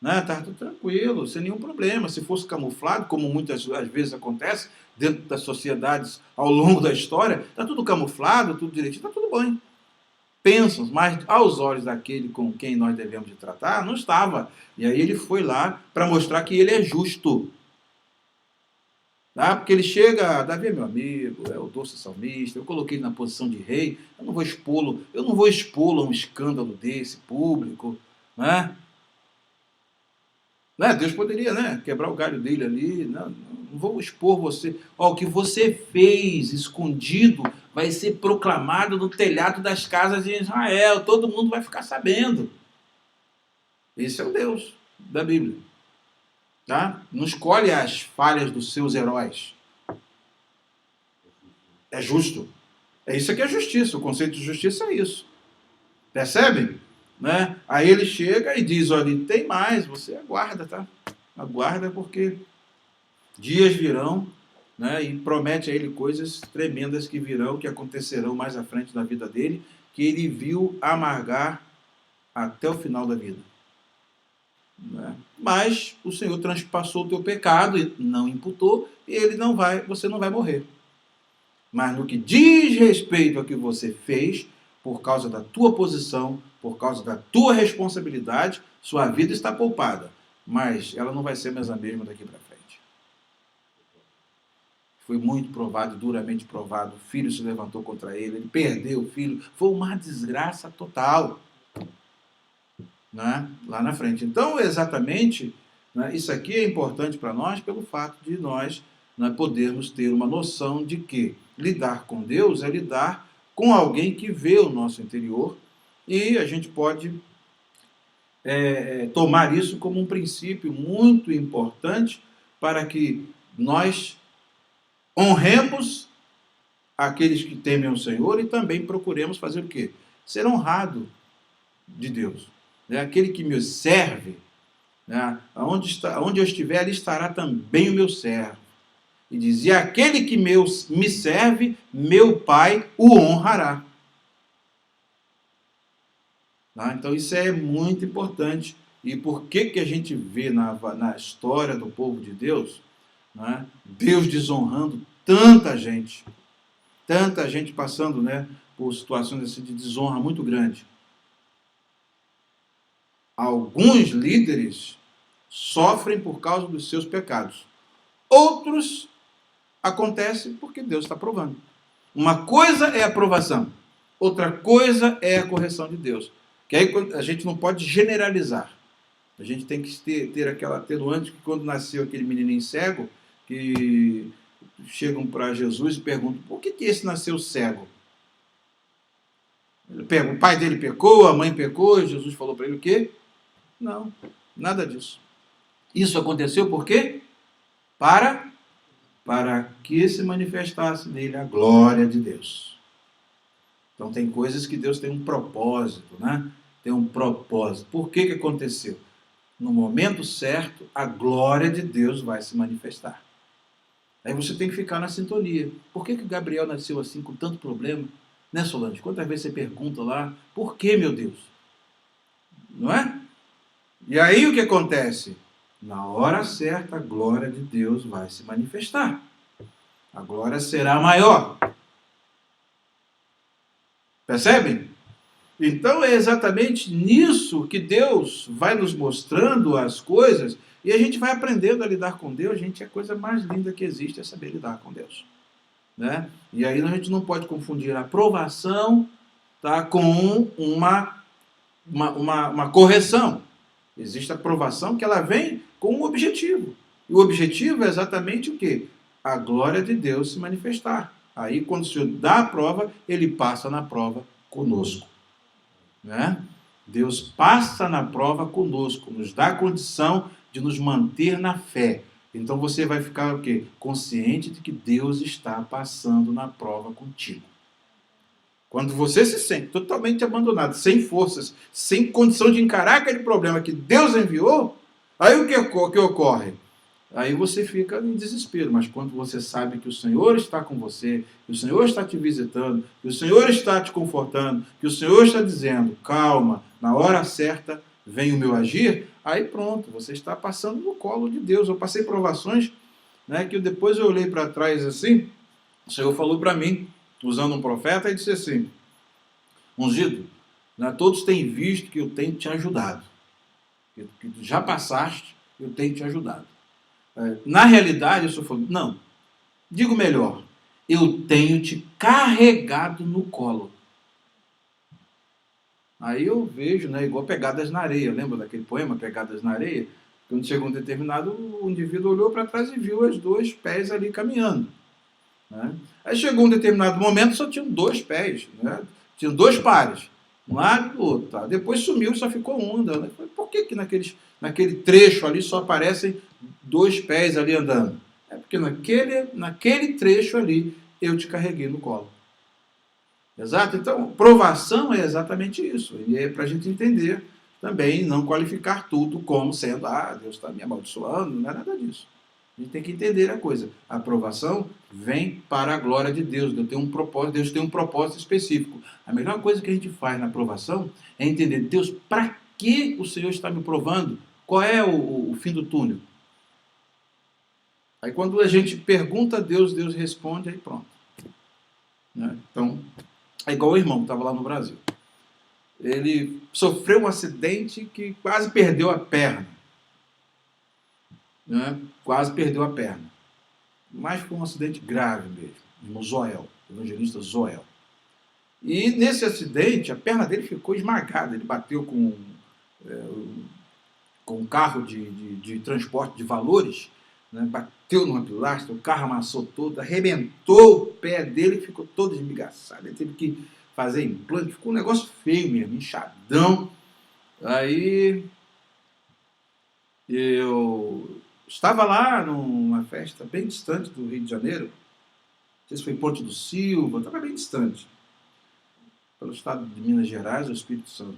Estava tudo tranquilo, sem nenhum problema. Se fosse camuflado, como muitas vezes acontece dentro das sociedades ao longo da história, está tudo camuflado, tudo direitinho, está tudo bem. Pensam, mas aos olhos daquele com quem nós devemos de tratar, não estava. E aí ele foi lá para mostrar que ele é justo. Tá? Porque ele chega, Davi é meu amigo, é o doce salmista, eu coloquei ele na posição de rei, eu não vou expô-lo a um escândalo desse, público. né? Deus poderia, né, quebrar o galho dele ali. Não vou expor você. O que você fez escondido vai ser proclamado no telhado das casas de Israel. Todo mundo vai ficar sabendo. Esse é o Deus da Bíblia. Tá? Não escolhe as falhas dos seus heróis. É justo. É isso que é justiça. O conceito de justiça é isso. Percebem? Né? Aí ele chega e diz, olha, tem mais, você aguarda, tá? Aguarda porque dias virão, né? E promete a ele coisas tremendas que virão, que acontecerão mais à frente da vida dele, que ele viu amargar até o final da vida. Né? Mas o Senhor transpassou o teu pecado e não imputou, e você não vai morrer. Mas no que diz respeito ao que você fez, por causa da tua posição, por causa da tua responsabilidade, sua vida está poupada. Mas ela não vai ser mais a mesma daqui para frente. Foi muito provado, duramente provado. O filho se levantou contra ele, ele perdeu o filho. Foi uma desgraça total. Né? Lá na frente. Então, exatamente, né, isso aqui é importante para nós pelo fato de nós, né, podermos ter uma noção de que lidar com Deus é lidar com alguém que vê o nosso interior, e a gente pode tomar isso como um princípio muito importante para que nós honremos aqueles que temem o Senhor e também procuremos fazer o quê? Ser honrado de Deus. Aquele que me serve, né? Onde eu estiver, ali estará também o meu servo. E dizia, aquele que me serve, meu Pai o honrará. Então isso é muito importante. E por que a gente vê na história do povo de Deus, né, Deus desonrando tanta gente passando, né, por situações assim, de desonra muito grande? Alguns líderes sofrem por causa dos seus pecados. Outros acontecem porque Deus está provando. Uma coisa é a aprovação, outra coisa é a correção de Deus. Que aí a gente não pode generalizar. A gente tem que ter aquela atenuante que quando nasceu aquele menininho cego, que chegam para Jesus e perguntam, por que esse nasceu cego? O pai dele pecou, a mãe pecou, e Jesus falou para ele o quê? Não, nada disso. Isso aconteceu por quê? Para que se manifestasse nele a glória de Deus. Então tem coisas que Deus tem um propósito, né? Tem um propósito. Por que aconteceu? No momento certo, a glória de Deus vai se manifestar. Aí você tem que ficar na sintonia. Por que Gabriel nasceu assim com tanto problema? Né, Solange? Quantas vezes você pergunta lá, por que, meu Deus? Não é? E aí o que acontece? Na hora certa, a glória de Deus vai se manifestar. A glória será maior. Percebem? Então é exatamente nisso que Deus vai nos mostrando as coisas e a gente vai aprendendo a lidar com Deus. Gente, a coisa mais linda que existe é saber lidar com Deus. Né? E aí a gente não pode confundir a aprovação, tá, com uma correção. Existe a aprovação que ela vem com um objetivo. E o objetivo é exatamente o quê? A glória de Deus se manifestar. Aí, quando o Senhor dá a prova, Ele passa na prova conosco. Né? Deus passa na prova conosco, nos dá a condição de nos manter na fé. Então você vai ficar o quê? Consciente de que Deus está passando na prova contigo. Quando você se sente totalmente abandonado, sem forças, sem condição de encarar aquele problema que Deus enviou, aí o que ocorre? Aí você fica em desespero. Mas quando você sabe que o Senhor está com você, que o Senhor está te visitando, que o Senhor está te confortando, que o Senhor está dizendo, calma, na hora certa vem o meu agir, aí pronto, você está passando no colo de Deus. Eu passei provações, né, que depois eu olhei para trás assim, o Senhor falou para mim, usando um profeta, e disse assim, ungido, né, todos têm visto que eu tenho te ajudado, que já passaste, eu tenho te ajudado. Na realidade, o Senhor falou, não, digo melhor, eu tenho te carregado no colo. Aí eu vejo, né, igual Pegadas na Areia. Lembra daquele poema, Pegadas na Areia? Quando chegou um determinado, o indivíduo olhou para trás e viu os dois pés ali caminhando. Né? Aí chegou um determinado momento, só tinham 2 pés. Né? Tinham 2 pares. Um lado e do outro. Tá? Depois sumiu, só ficou um andando. Por que naquele trecho ali só aparecem 2 pés ali andando? É porque naquele trecho ali eu te carreguei no colo. Exato? Então, provação é exatamente isso. E é para a gente entender também, não qualificar tudo como sendo, Deus está me amaldiçoando, não é nada disso. A gente tem que entender a coisa. A aprovação vem para a glória de Deus. Deus tem um propósito específico. A melhor coisa que a gente faz na aprovação é entender, Deus, para que o Senhor está me provando? Qual é o fim do túnel? Aí quando a gente pergunta a Deus, Deus responde, aí pronto. Né? Então, é igual o irmão que estava lá no Brasil. Ele sofreu um acidente que quase perdeu a perna. Né? Quase perdeu a perna. Mas foi um acidente grave mesmo. No Zoel, evangelista Zoel. E nesse acidente, a perna dele ficou esmagada. Ele bateu com um carro de transporte de valores, né? Bateu numa pilastra, o carro amassou todo, arrebentou o pé dele e ficou todo esmigaçado. Ele teve que fazer implante, ficou um negócio feio mesmo, inchadão. Aí eu estava lá numa festa bem distante do Rio de Janeiro, não sei se foi Ponte do Silva, estava bem distante, pelo estado de Minas Gerais, o Espírito Santo.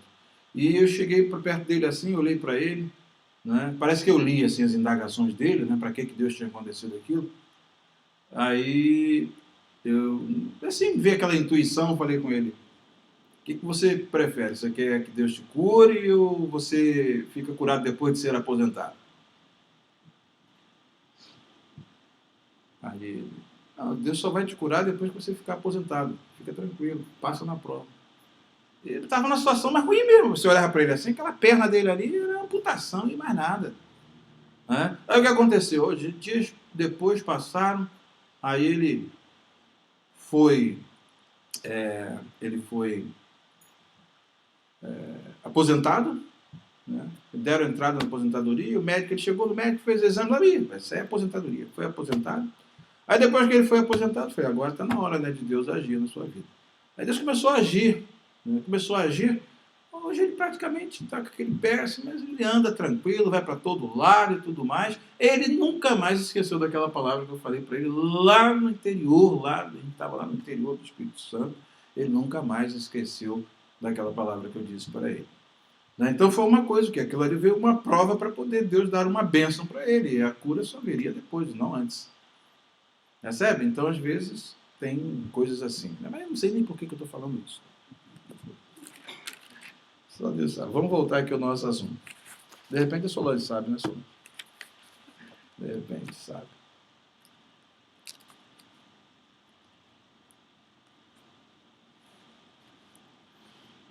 E eu cheguei para perto dele assim, olhei para ele, né? Parece que eu li assim, as indagações dele, né? Para que Deus tinha acontecido aquilo. Aí eu, assim, vi aquela intuição, falei com ele, o que você prefere? Você quer que Deus te cure ou você fica curado depois de ser aposentado? Aí ele, não, Deus só vai te curar depois que você ficar aposentado. Fica tranquilo, passa na prova. Ele estava numa situação mais ruim mesmo. Você olhava para ele assim, aquela perna dele ali era amputação e mais nada. Né? Aí o que aconteceu? Hoje, dias depois passaram, aí foi, ele foi aposentado, né? Deram entrada na aposentadoria, o médico, ele chegou no médico, fez exame lá, isso é aposentadoria, foi aposentado. Aí depois que ele foi aposentado, foi agora está na hora, né, de Deus agir na sua vida. Aí Deus começou a agir, né? Começou a agir. Hoje ele praticamente está com aquele pé assim, mas ele anda tranquilo, vai para todo lado e tudo mais. Ele nunca mais esqueceu daquela palavra que eu falei para ele lá no interior, a gente estava lá no interior do Espírito Santo, ele nunca mais esqueceu daquela palavra que eu disse para ele. Né? Então foi uma coisa, que aquilo ali veio uma prova para poder Deus dar uma bênção para ele, e a cura só viria depois, não antes. Percebe? Então às vezes tem coisas assim. Mas eu não sei nem por que eu estou falando isso. Só Deus sabe. Vamos voltar aqui ao nosso assunto. De repente a Solange sabe, né, Solange? De repente sabe.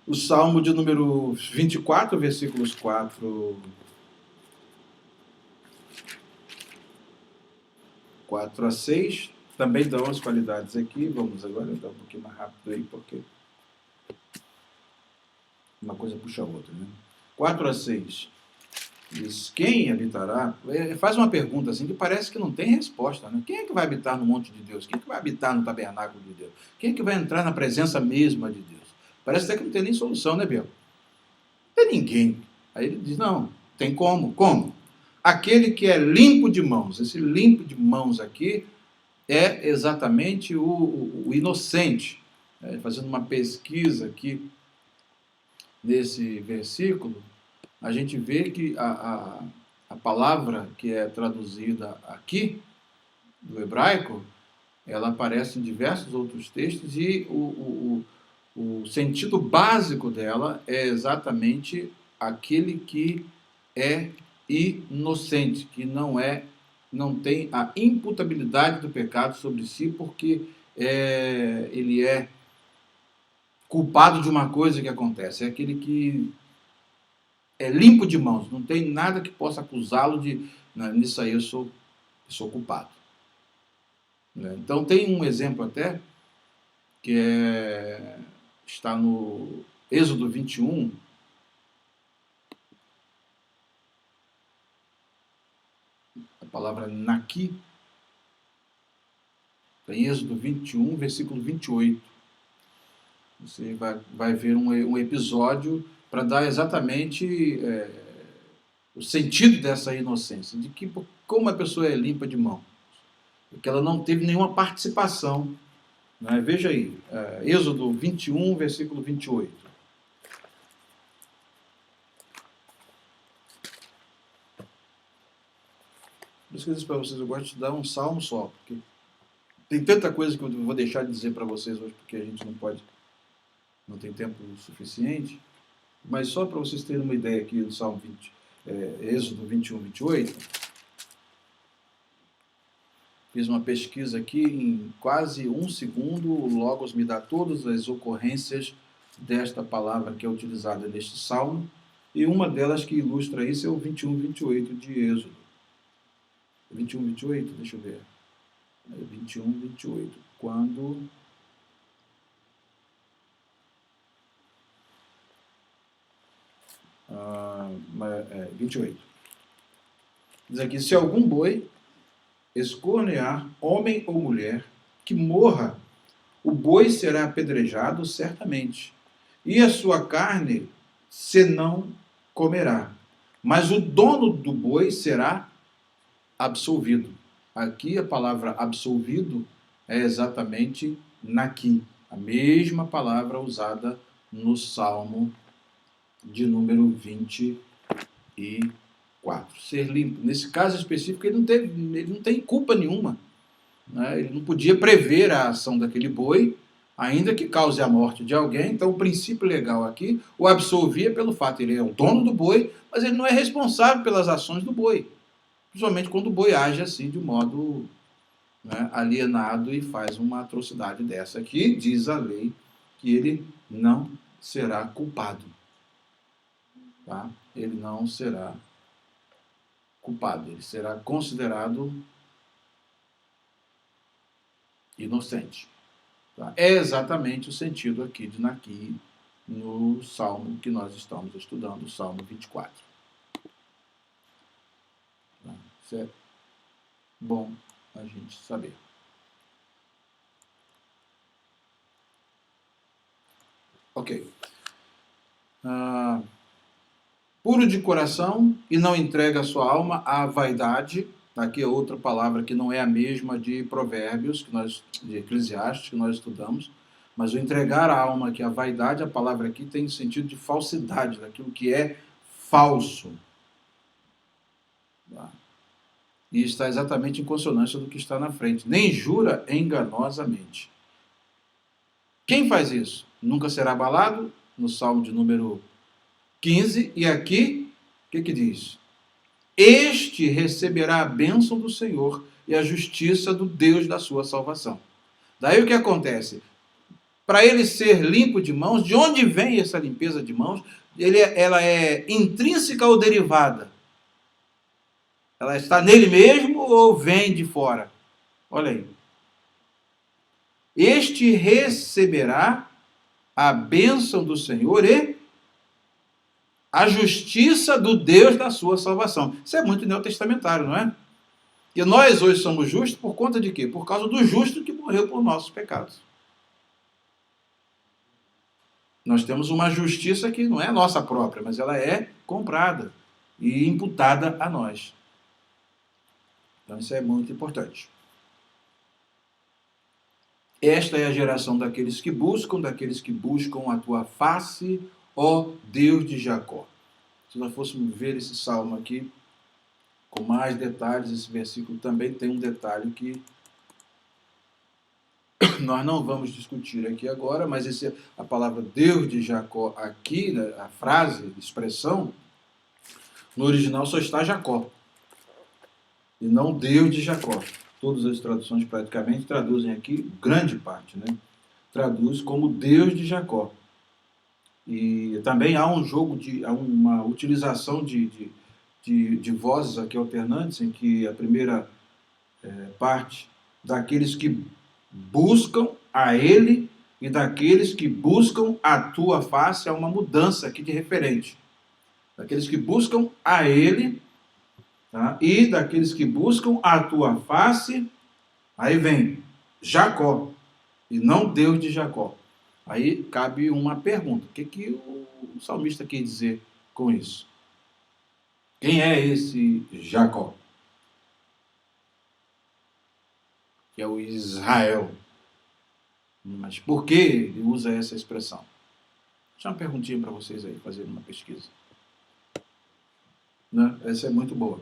O Salmo de número 24, versículos 4 a 6, também dão as qualidades aqui. Vamos agora dar um pouquinho mais rápido aí, porque uma coisa puxa a outra, né? 4 a 6. Diz, quem habitará? Faz uma pergunta assim que parece que não tem resposta, né? Quem é que vai habitar no monte de Deus? Quem é que vai habitar no tabernáculo de Deus? Quem é que vai entrar na presença mesma de Deus? Parece até que não tem nem solução, né, Bel? Não tem ninguém. Aí ele diz, não, tem como. Como? Aquele que é limpo de mãos. Esse limpo de mãos aqui é exatamente o inocente. Fazendo uma pesquisa aqui nesse versículo, a gente vê que a palavra que é traduzida aqui, do hebraico, ela aparece em diversos outros textos e o sentido básico dela é exatamente aquele que é inocente, que não tem a imputabilidade do pecado sobre si, porque ele é culpado de uma coisa que acontece. É aquele que é limpo de mãos, não tem nada que possa acusá-lo de, nisso aí eu sou culpado. Então tem um exemplo até, que está no Êxodo 21, a palavra naqui, em Êxodo 21, versículo 28. Você vai ver um episódio para dar exatamente o sentido dessa inocência, de que como a pessoa é limpa de mão, que ela não teve nenhuma participação. Né? Veja aí, Êxodo 21, versículo 28. Por isso que eu disse para vocês, eu gosto de dar um salmo só, porque tem tanta coisa que eu vou deixar de dizer para vocês hoje, porque a gente não tem tempo suficiente, mas só para vocês terem uma ideia aqui do Salmo 20, Êxodo 21, 28, fiz uma pesquisa aqui em quase 1 segundo, o Logos me dá todas as ocorrências desta palavra que é utilizada neste Salmo, e uma delas que ilustra isso é o 21, 28 de Êxodo. 21, 28, deixa eu ver. 21, 28. Quando... 28. Diz aqui, se algum boi escornear homem ou mulher, que morra, o boi será apedrejado certamente, e a sua carne se não comerá, mas o dono do boi será absolvido. Aqui a palavra absolvido é exatamente naqui, a mesma palavra usada no Salmo de número 24. Ser limpo. Nesse caso específico, ele não tem culpa nenhuma. Né? Ele não podia prever a ação daquele boi, ainda que cause a morte de alguém. Então, o princípio legal aqui o absolvia pelo fato de ele é o dono do boi, mas ele não é responsável pelas ações do boi. Principalmente quando o boi age assim, de modo alienado e faz uma atrocidade dessa. Aqui diz a lei que ele não será culpado. Tá? Ele não será culpado, ele será considerado inocente. Tá? É exatamente o sentido aqui de naqui no Salmo que nós estamos estudando, o Salmo 24. Tá? Isso é bom a gente saber. Ok. Puro de coração e não entrega a sua alma à vaidade. Aqui é outra palavra que não é a mesma de Provérbios, de Eclesiastes, que nós estudamos. Mas o entregar a alma aqui à vaidade, a palavra aqui tem sentido de falsidade, daquilo que é falso. E está exatamente em consonância do que está na frente. Nem jura enganosamente. Quem faz isso? Nunca será abalado, no Salmo de número 15, e aqui, o que diz? Este receberá a bênção do Senhor e a justiça do Deus da sua salvação. Daí o que acontece? Para ele ser limpo de mãos, de onde vem essa limpeza de mãos? Ela é intrínseca ou derivada? Ela está nele mesmo ou vem de fora? Olha aí. Este receberá a bênção do Senhor e a justiça do Deus da sua salvação. Isso é muito neotestamentário, não é? E nós hoje somos justos por conta de quê? Por causa do justo que morreu por nossos pecados. Nós temos uma justiça que não é nossa própria, mas ela é comprada e imputada a nós. Então isso é muito importante. Esta é a geração daqueles que buscam a tua face, ó Deus de Jacó. Se nós fôssemos ver esse salmo aqui com mais detalhes, esse versículo também tem um detalhe que nós não vamos discutir aqui agora, mas a palavra Deus de Jacó aqui, né, a frase, a expressão, no original só está Jacó, e não Deus de Jacó. Todas as traduções praticamente traduzem aqui, grande parte, né? Traduz como Deus de Jacó. E também há uma utilização de vozes aqui alternantes, em que a primeira parte daqueles que buscam a Ele, e daqueles que buscam a tua face. Há uma mudança aqui de referente. Daqueles que buscam a Ele, tá? E daqueles que buscam a tua face. Aí vem Jacó, e não Deus de Jacó. Aí cabe uma pergunta: o que o salmista quer dizer com isso? Quem é esse Jacó? Que é o Israel. Mas por que ele usa essa expressão? Deixa uma perguntinha para vocês aí, fazendo uma pesquisa. Né? Essa é muito boa.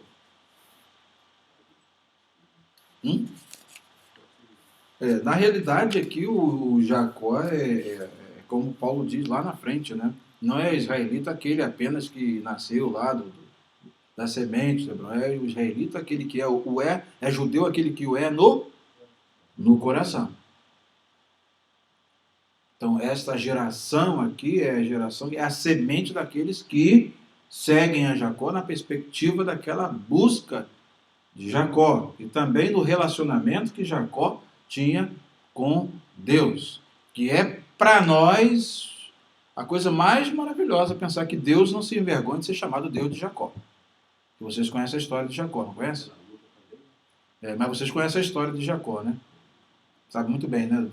Na realidade, aqui o Jacó é como Paulo diz lá na frente, né? Não é israelita aquele apenas que nasceu lá da semente, não é o israelita aquele que é judeu aquele que o é no coração. Então, esta geração aqui é a semente daqueles que seguem a Jacó na perspectiva daquela busca de Jacó e também do relacionamento que Jacó tinha com Deus, que é para nós a coisa mais maravilhosa pensar que Deus não se envergonha de ser chamado Deus de Jacó. Vocês conhecem a história de Jacó, não conhecem? Mas vocês conhecem a história de Jacó, né? Sabe muito bem, né?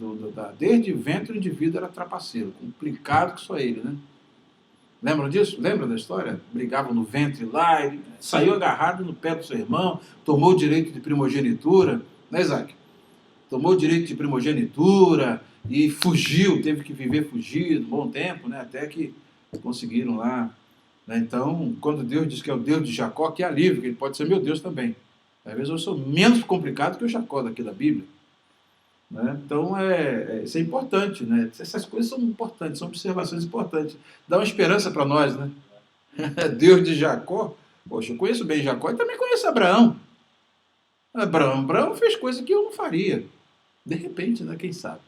Desde ventre o indivíduo era trapaceiro, complicado que só ele, né? Lembram disso? Lembra da história? Brigava no ventre lá, ele saiu agarrado no pé do seu irmão, tomou o direito de primogenitura, né, Isaac? Tomou o direito de primogenitura e fugiu, teve que viver fugido um bom tempo, né? Até que conseguiram lá. Né? Então, quando Deus diz que é o Deus de Jacó, que alívio, que ele pode ser meu Deus também. Às vezes eu sou menos complicado que o Jacó daqui da Bíblia. Né? Então, isso é importante, né? Essas coisas são importantes, são observações importantes. Dá uma esperança para nós, né? Deus de Jacó. Poxa, eu conheço bem Jacó e também conheço Abraão. Abraão fez coisa que eu não faria. De repente, né? Quem sabe?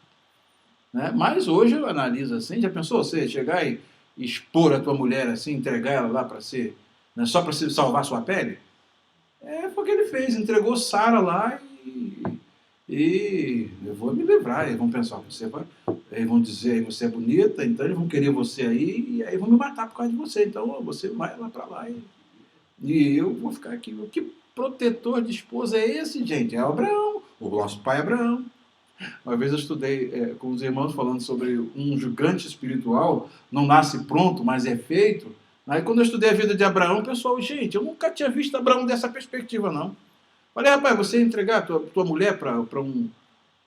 Né? Mas hoje eu analiso assim, já pensou você chegar e expor a tua mulher assim, entregar ela lá para ser, né? Só para salvar sua pele? Foi o que ele fez, entregou Sara lá e eu vou me livrar. Eles vão pensar, eles vão dizer, você é bonita, então eles vão querer você aí, e aí vão me matar por causa de você. Então você vai lá para lá e eu vou ficar aqui. Que protetor de esposa é esse, gente? É Abraão, o nosso pai Abraão. Uma vez eu estudei com os irmãos falando sobre um gigante espiritual, não nasce pronto, mas é feito. Aí quando eu estudei a vida de Abraão, o pessoal, gente, eu nunca tinha visto Abraão dessa perspectiva, não. Falei, rapaz, você entregar a tua mulher para um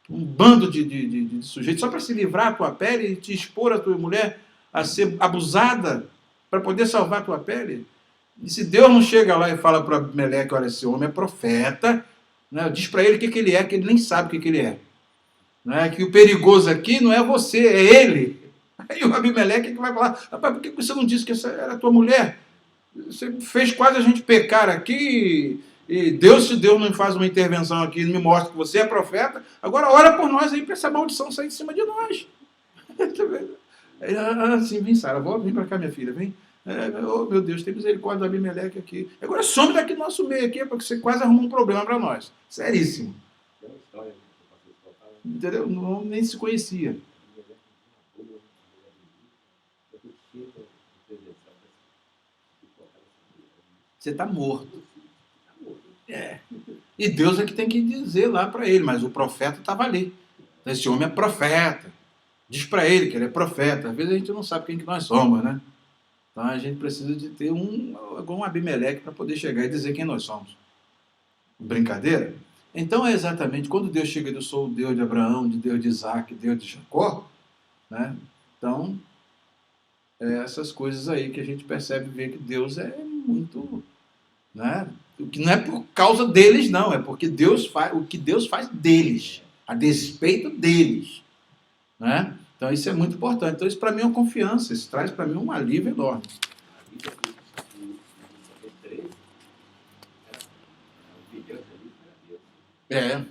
bando de sujeitos só para se livrar a tua pele e te expor a tua mulher a ser abusada para poder salvar a tua pele? E se Deus não chega lá e fala para Abimeleque, olha, esse homem é profeta, né? Diz para ele o que ele é, que ele nem sabe o que ele é. Né? Que o perigoso aqui não é você, é ele. Aí o Abimeleque que vai falar, rapaz, por que você não disse que essa era a tua mulher? Você fez quase a gente pecar aqui, e Deus, se Deus não faz uma intervenção aqui e me mostra que você é profeta, agora ora por nós aí para essa maldição sair de cima de nós. Assim, vem Sara, vem para cá, minha filha, vem. Oh, meu Deus, tem misericórdia do Abimeleque aqui. Agora some daqui do nosso meio aqui, porque você quase arruma um problema para nós. Seríssimo. Entendeu? Não, nem se conhecia. Você está morto. E Deus é que tem que dizer lá para ele, mas o profeta estava ali. Esse homem é profeta. Diz para ele que ele é profeta. Às vezes a gente não sabe quem que nós somos, né? Então a gente precisa de ter um Abimeleque para poder chegar e dizer quem nós somos. Brincadeira? Então é exatamente quando Deus chega e eu sou o Deus de Abraão, de Deus de Isaac, Deus de Jacó, né? Então, essas coisas aí que a gente percebe e vê que Deus é muito, né? O que não é por causa deles, não, é porque Deus faz o que Deus faz deles, a despeito deles, né? Então isso é muito importante. Então isso para mim é uma confiança, isso traz para mim um alívio enorme.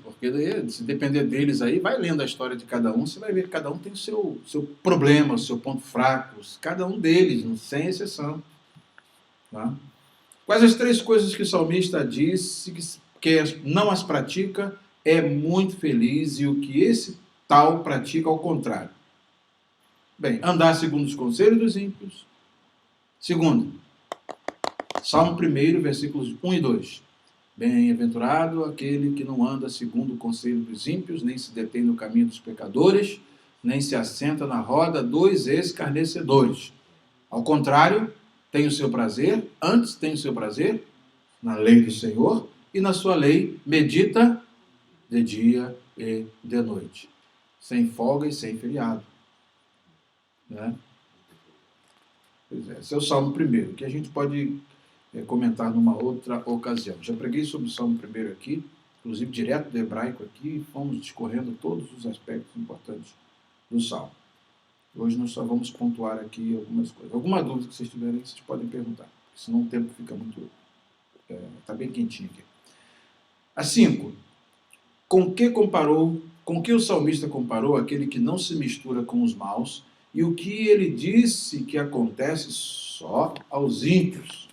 Porque se depender deles aí, vai lendo a história de cada um, você vai ver que cada um tem o seu problema, o seu ponto fraco, cada um deles, sem exceção. Tá? Quais as 3 coisas que o salmista disse que não as pratica é muito feliz e o que esse tal pratica ao contrário? Bem, andar segundo os conselhos dos ímpios. Segundo, Salmo 1, versículos 1 e 2. Bem-aventurado aquele que não anda segundo o conselho dos ímpios, nem se detém no caminho dos pecadores, nem se assenta na roda dos escarnecedores. Ao contrário, tem o seu prazer, antes tem o seu prazer na lei do Senhor, e na sua lei medita de dia e de noite, sem folga e sem feriado. Né? Pois é, esse é o Salmo 1, que a gente pode comentar numa outra ocasião. Já preguei sobre o Salmo 1 aqui, inclusive direto do hebraico aqui, fomos discorrendo todos os aspectos importantes do Salmo. Hoje nós só vamos pontuar aqui algumas coisas. Alguma dúvida que vocês tiverem, vocês podem perguntar, senão o tempo fica muito... Está bem quentinho aqui. A 5. Com que o salmista comparou aquele que não se mistura com os maus e o que ele disse que acontece só aos ímpios?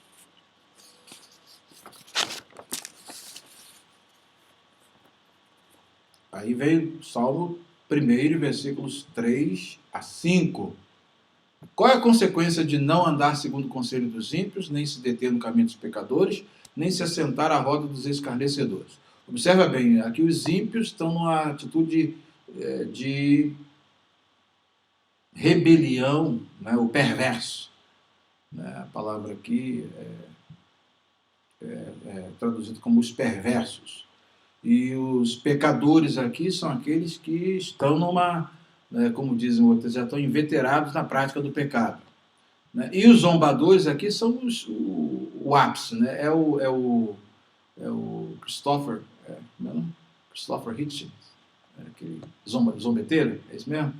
Aí vem o Salmo 1, versículos 3 a 5. Qual é a consequência de não andar segundo o conselho dos ímpios, nem se deter no caminho dos pecadores, nem se assentar à roda dos escarnecedores? Observa bem, aqui os ímpios estão numa atitude de rebelião, né, o perverso. Né, a palavra aqui é traduzida como os perversos. E os pecadores aqui são aqueles que estão numa, como dizem outros, já estão inveterados na prática do pecado. Né? E os zombadores aqui são o ápice, né? É o Christopher, Christopher Hitchens, aquele zombeteiro, é isso mesmo?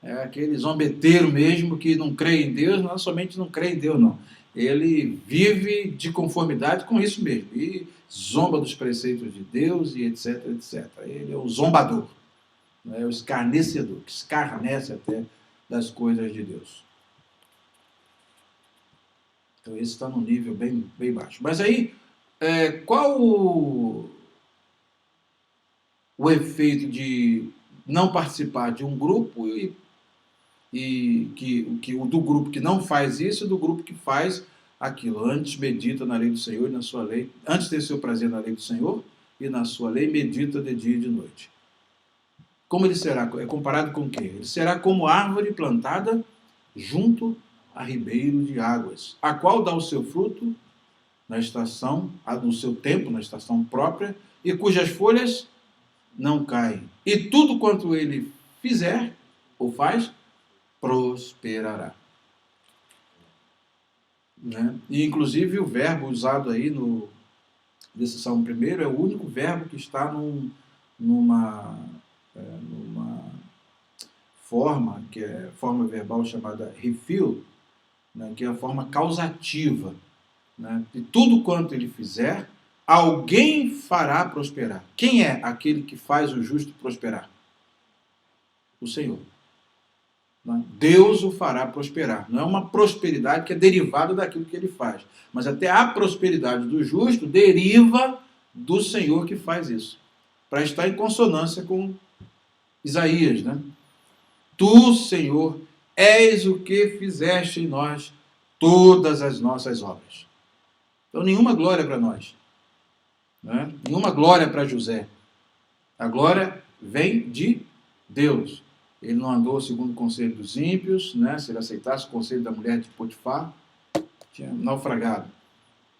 É aquele zombeteiro mesmo que não crê em Deus, não somente não crê em Deus, não. Ele vive de conformidade com isso mesmo, e zomba dos preceitos de Deus, e etc, etc. Ele é o zombador, né? O escarnecedor, que escarnece até das coisas de Deus. Então esse está num nível bem, bem baixo. Mas aí, qual o efeito de não participar de um grupo do grupo que não faz isso e do grupo que faz aquilo? Antes medita na lei do Senhor e na sua lei, antes ter seu prazer na lei do Senhor e na sua lei medita de dia e de noite. Como ele será? É comparado com o quê? Ele será como árvore plantada junto a ribeiro de águas, a qual dá o seu fruto na estação, no seu tempo, na estação própria, e cujas folhas não caem. E tudo quanto ele fizer ou faz, prosperará. Né? E inclusive o verbo usado aí nesse Salmo 1 é o único verbo que está numa forma, que é forma verbal chamada refill, né? Que é a forma causativa. Né? E tudo quanto ele fizer, alguém fará prosperar. Quem é aquele que faz o justo prosperar? O Senhor. Deus o fará prosperar. Não é uma prosperidade que é derivada daquilo que ele faz, mas até a prosperidade do justo deriva do Senhor que faz isso, para estar em consonância com Isaías, né? Tu, Senhor, és o que fizeste em nós todas as nossas obras. Então nenhuma glória para nós, né? Nenhuma glória para José. A glória vem de Deus. Ele não andou segundo o conselho dos ímpios, né? Se ele aceitasse o conselho da mulher de Potifar, tinha naufragado.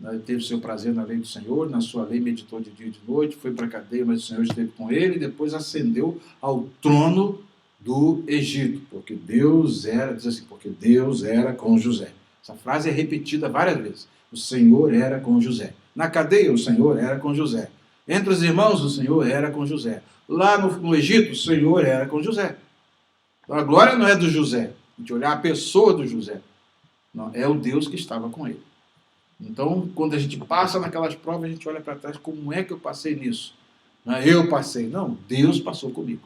Ele teve seu prazer na lei do Senhor, na sua lei meditou de dia e de noite, foi para a cadeia, mas o Senhor esteve com ele, e depois ascendeu ao trono do Egito, porque Deus era, diz assim, porque Deus era com José. Essa frase é repetida várias vezes. O Senhor era com José. Na cadeia, o Senhor era com José. Entre os irmãos, o Senhor era com José. Lá no Egito, o Senhor era com José. Então, a glória não é do José, a gente olhar a pessoa do José. Não, é o Deus que estava com ele. Então, quando a gente passa naquelas provas, a gente olha para trás, como é que eu passei nisso? Não, eu passei. Não, Deus passou comigo.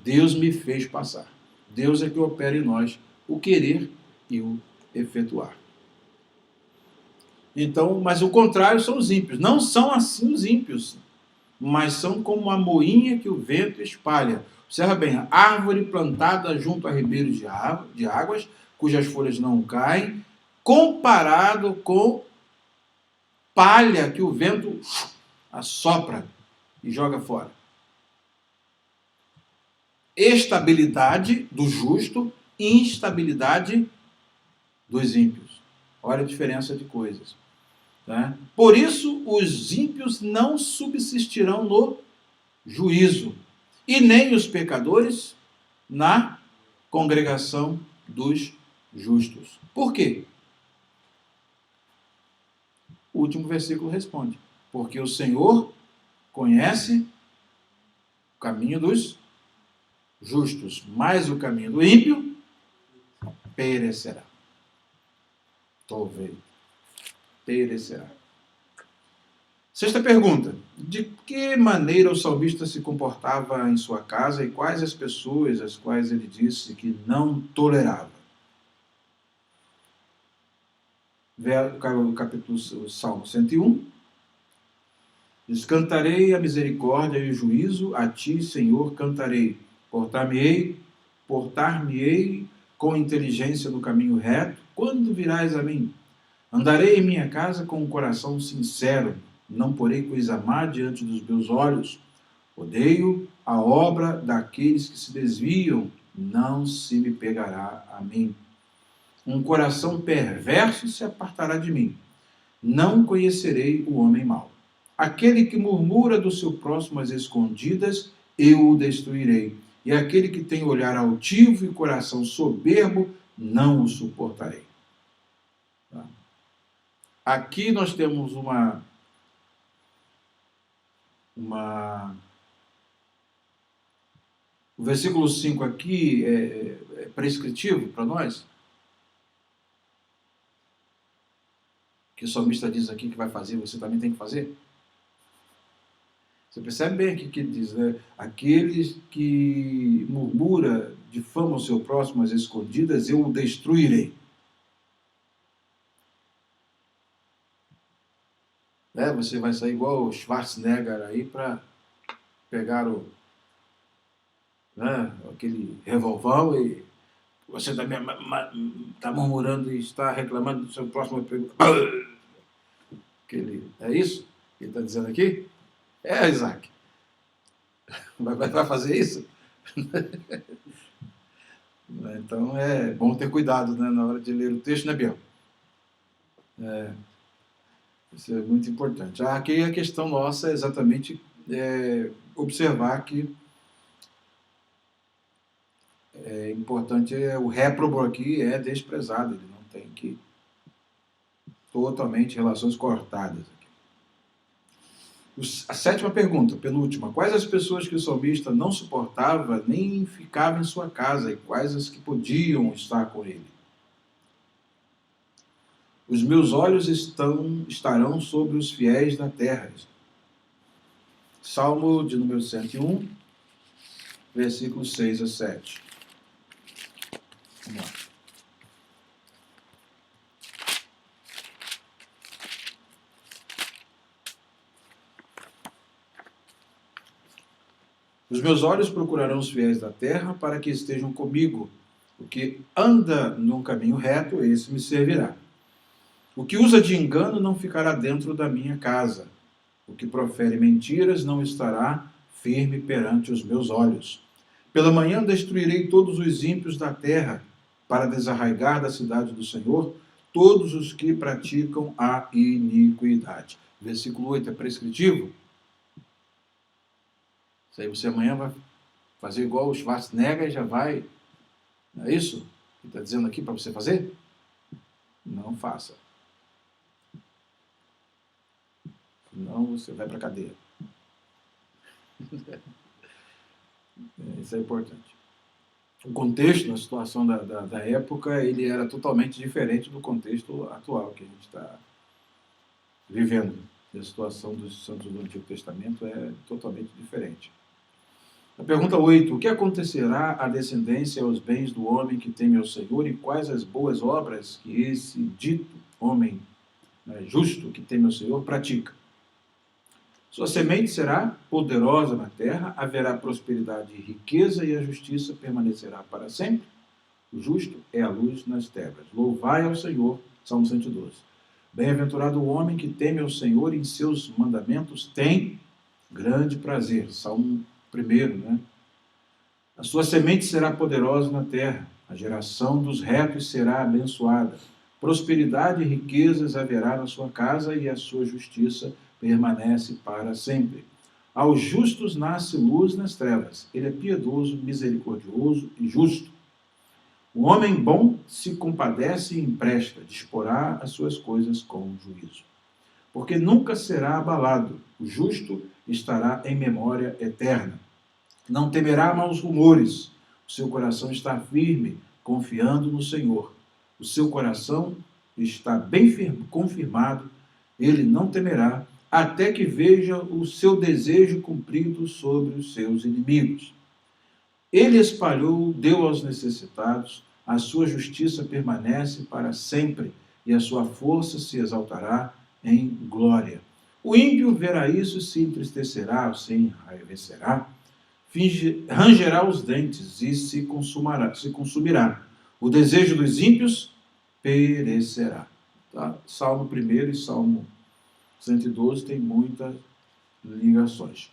Deus me fez passar. Deus é que opera em nós o querer e o efetuar. Então, mas o contrário são os ímpios. Não são assim os ímpios, mas são como a moinha que o vento espalha. Observa bem, árvore plantada junto a ribeiros de águas, cujas folhas não caem, comparado com palha que o vento assopra e joga fora. Estabilidade do justo, instabilidade dos ímpios. Olha a diferença de coisas. Tá? Por isso, os ímpios não subsistirão no juízo, e nem os pecadores na congregação dos justos. Por quê? O último versículo responde: porque o Senhor conhece o caminho dos justos, mas o caminho do ímpio perecerá. Talvez perecerá. Sexta pergunta: de que maneira o salmista se comportava em sua casa e quais as pessoas as quais ele disse que não tolerava? O capítulo Salmo 101. Diz: cantarei a misericórdia e o juízo, a ti, Senhor, cantarei. Portar-me-ei com inteligência no caminho reto. Quando virás a mim? Andarei em minha casa com um coração sincero. Não porei coisa má diante dos meus olhos. Odeio a obra daqueles que se desviam. Não se me pegará a mim. Um coração perverso se apartará de mim. Não conhecerei o homem mau. Aquele que murmura do seu próximo às escondidas, eu o destruirei. E aquele que tem olhar altivo e coração soberbo, não o suportarei. Aqui nós temos o versículo 5 aqui é prescritivo para nós. Que o salmista diz aqui que vai fazer, você também tem que fazer. Você percebe bem aqui que ele diz, né? Aqueles que murmura, difamam o seu próximo às escondidas, eu o destruirei. Você vai sair igual o Schwarzenegger aí para pegar aquele revolvão e você também está murmurando e está reclamando do seu próximo. É isso que ele está dizendo aqui? Isaac. Vai fazer isso? Então é bom ter cuidado, né, na hora de ler o texto, né, Biel? Isso é muito importante. Aqui a questão nossa é exatamente observar que é importante, o réprobo aqui é desprezado, ele não tem que totalmente relações cortadas. A sétima pergunta, penúltima: quais as pessoas que o salmista não suportava nem ficava em sua casa, e quais as que podiam estar com ele? Os meus olhos estarão sobre os fiéis da terra. Salmo de número 101, versículos 6 a 7. Vamos lá. Os meus olhos procurarão os fiéis da terra para que estejam comigo. O que anda num caminho reto, esse me servirá. O que usa de engano não ficará dentro da minha casa. O que profere mentiras não estará firme perante os meus olhos. Pela manhã destruirei todos os ímpios da terra, para desarraigar da cidade do Senhor todos os que praticam a iniquidade. Versículo 8 é prescritivo? Isso aí você amanhã vai fazer igual o Schwarzenegger e já vai... Não é isso que está dizendo aqui para você fazer? Não faça. Senão você vai para a cadeia. Isso é importante. O contexto, a situação da época, ele era totalmente diferente do contexto atual que a gente está vivendo. A situação dos santos do Antigo Testamento é totalmente diferente. A pergunta 8. O que acontecerá à descendência e aos bens do homem que teme ao Senhor, e quais as boas obras que esse dito homem justo que teme ao Senhor pratica? Sua semente será poderosa na terra, haverá prosperidade e riqueza, e a justiça permanecerá para sempre. O justo é a luz nas trevas. Louvai ao Senhor. Salmo 112. Bem-aventurado o homem que teme ao Senhor e em seus mandamentos tem grande prazer. Salmo 1, né? A sua semente será poderosa na terra. A geração dos retos será abençoada. Prosperidade e riquezas haverá na sua casa, e a sua justiça permanece para sempre. Aos justos nasce luz nas trevas. Ele é piedoso, misericordioso e justo. O homem bom se compadece e empresta, disporá as suas coisas com juízo. Porque nunca será abalado. O justo estará em memória eterna. Não temerá maus rumores. O seu coração está firme, confiando no Senhor. O seu coração está bem confirmado. Ele não temerá, até que veja o seu desejo cumprido sobre os seus inimigos. Ele espalhou, deu aos necessitados, a sua justiça permanece para sempre, e a sua força se exaltará em glória. O ímpio verá isso, se entristecerá, se enraivecerá, rangerá os dentes e se consumirá. O desejo dos ímpios perecerá. Tá? Salmo 1 e Salmo 112 tem muitas ligações.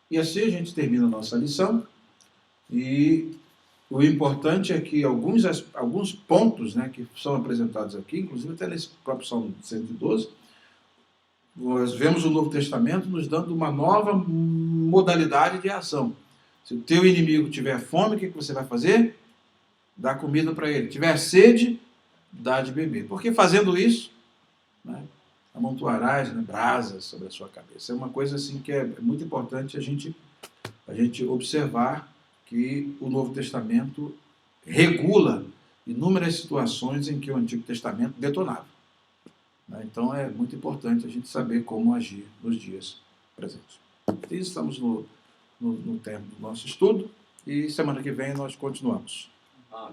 E assim a gente termina a nossa lição, e o importante é que alguns pontos, né, que são apresentados aqui, inclusive até nesse próprio Salmo 112, nós vemos o Novo Testamento nos dando uma nova modalidade de ação. Se o teu inimigo tiver fome, o que você vai fazer? Dá comida para ele. Tiver sede, dá de beber. Porque fazendo isso, né, amontoarás, né, brasas sobre a sua cabeça. É uma coisa assim que é muito importante a gente observar, que o Novo Testamento regula inúmeras situações em que o Antigo Testamento detonava. Então é muito importante a gente saber como agir nos dias presentes. E estamos no tempo do nosso estudo, e semana que vem nós continuamos. Amém.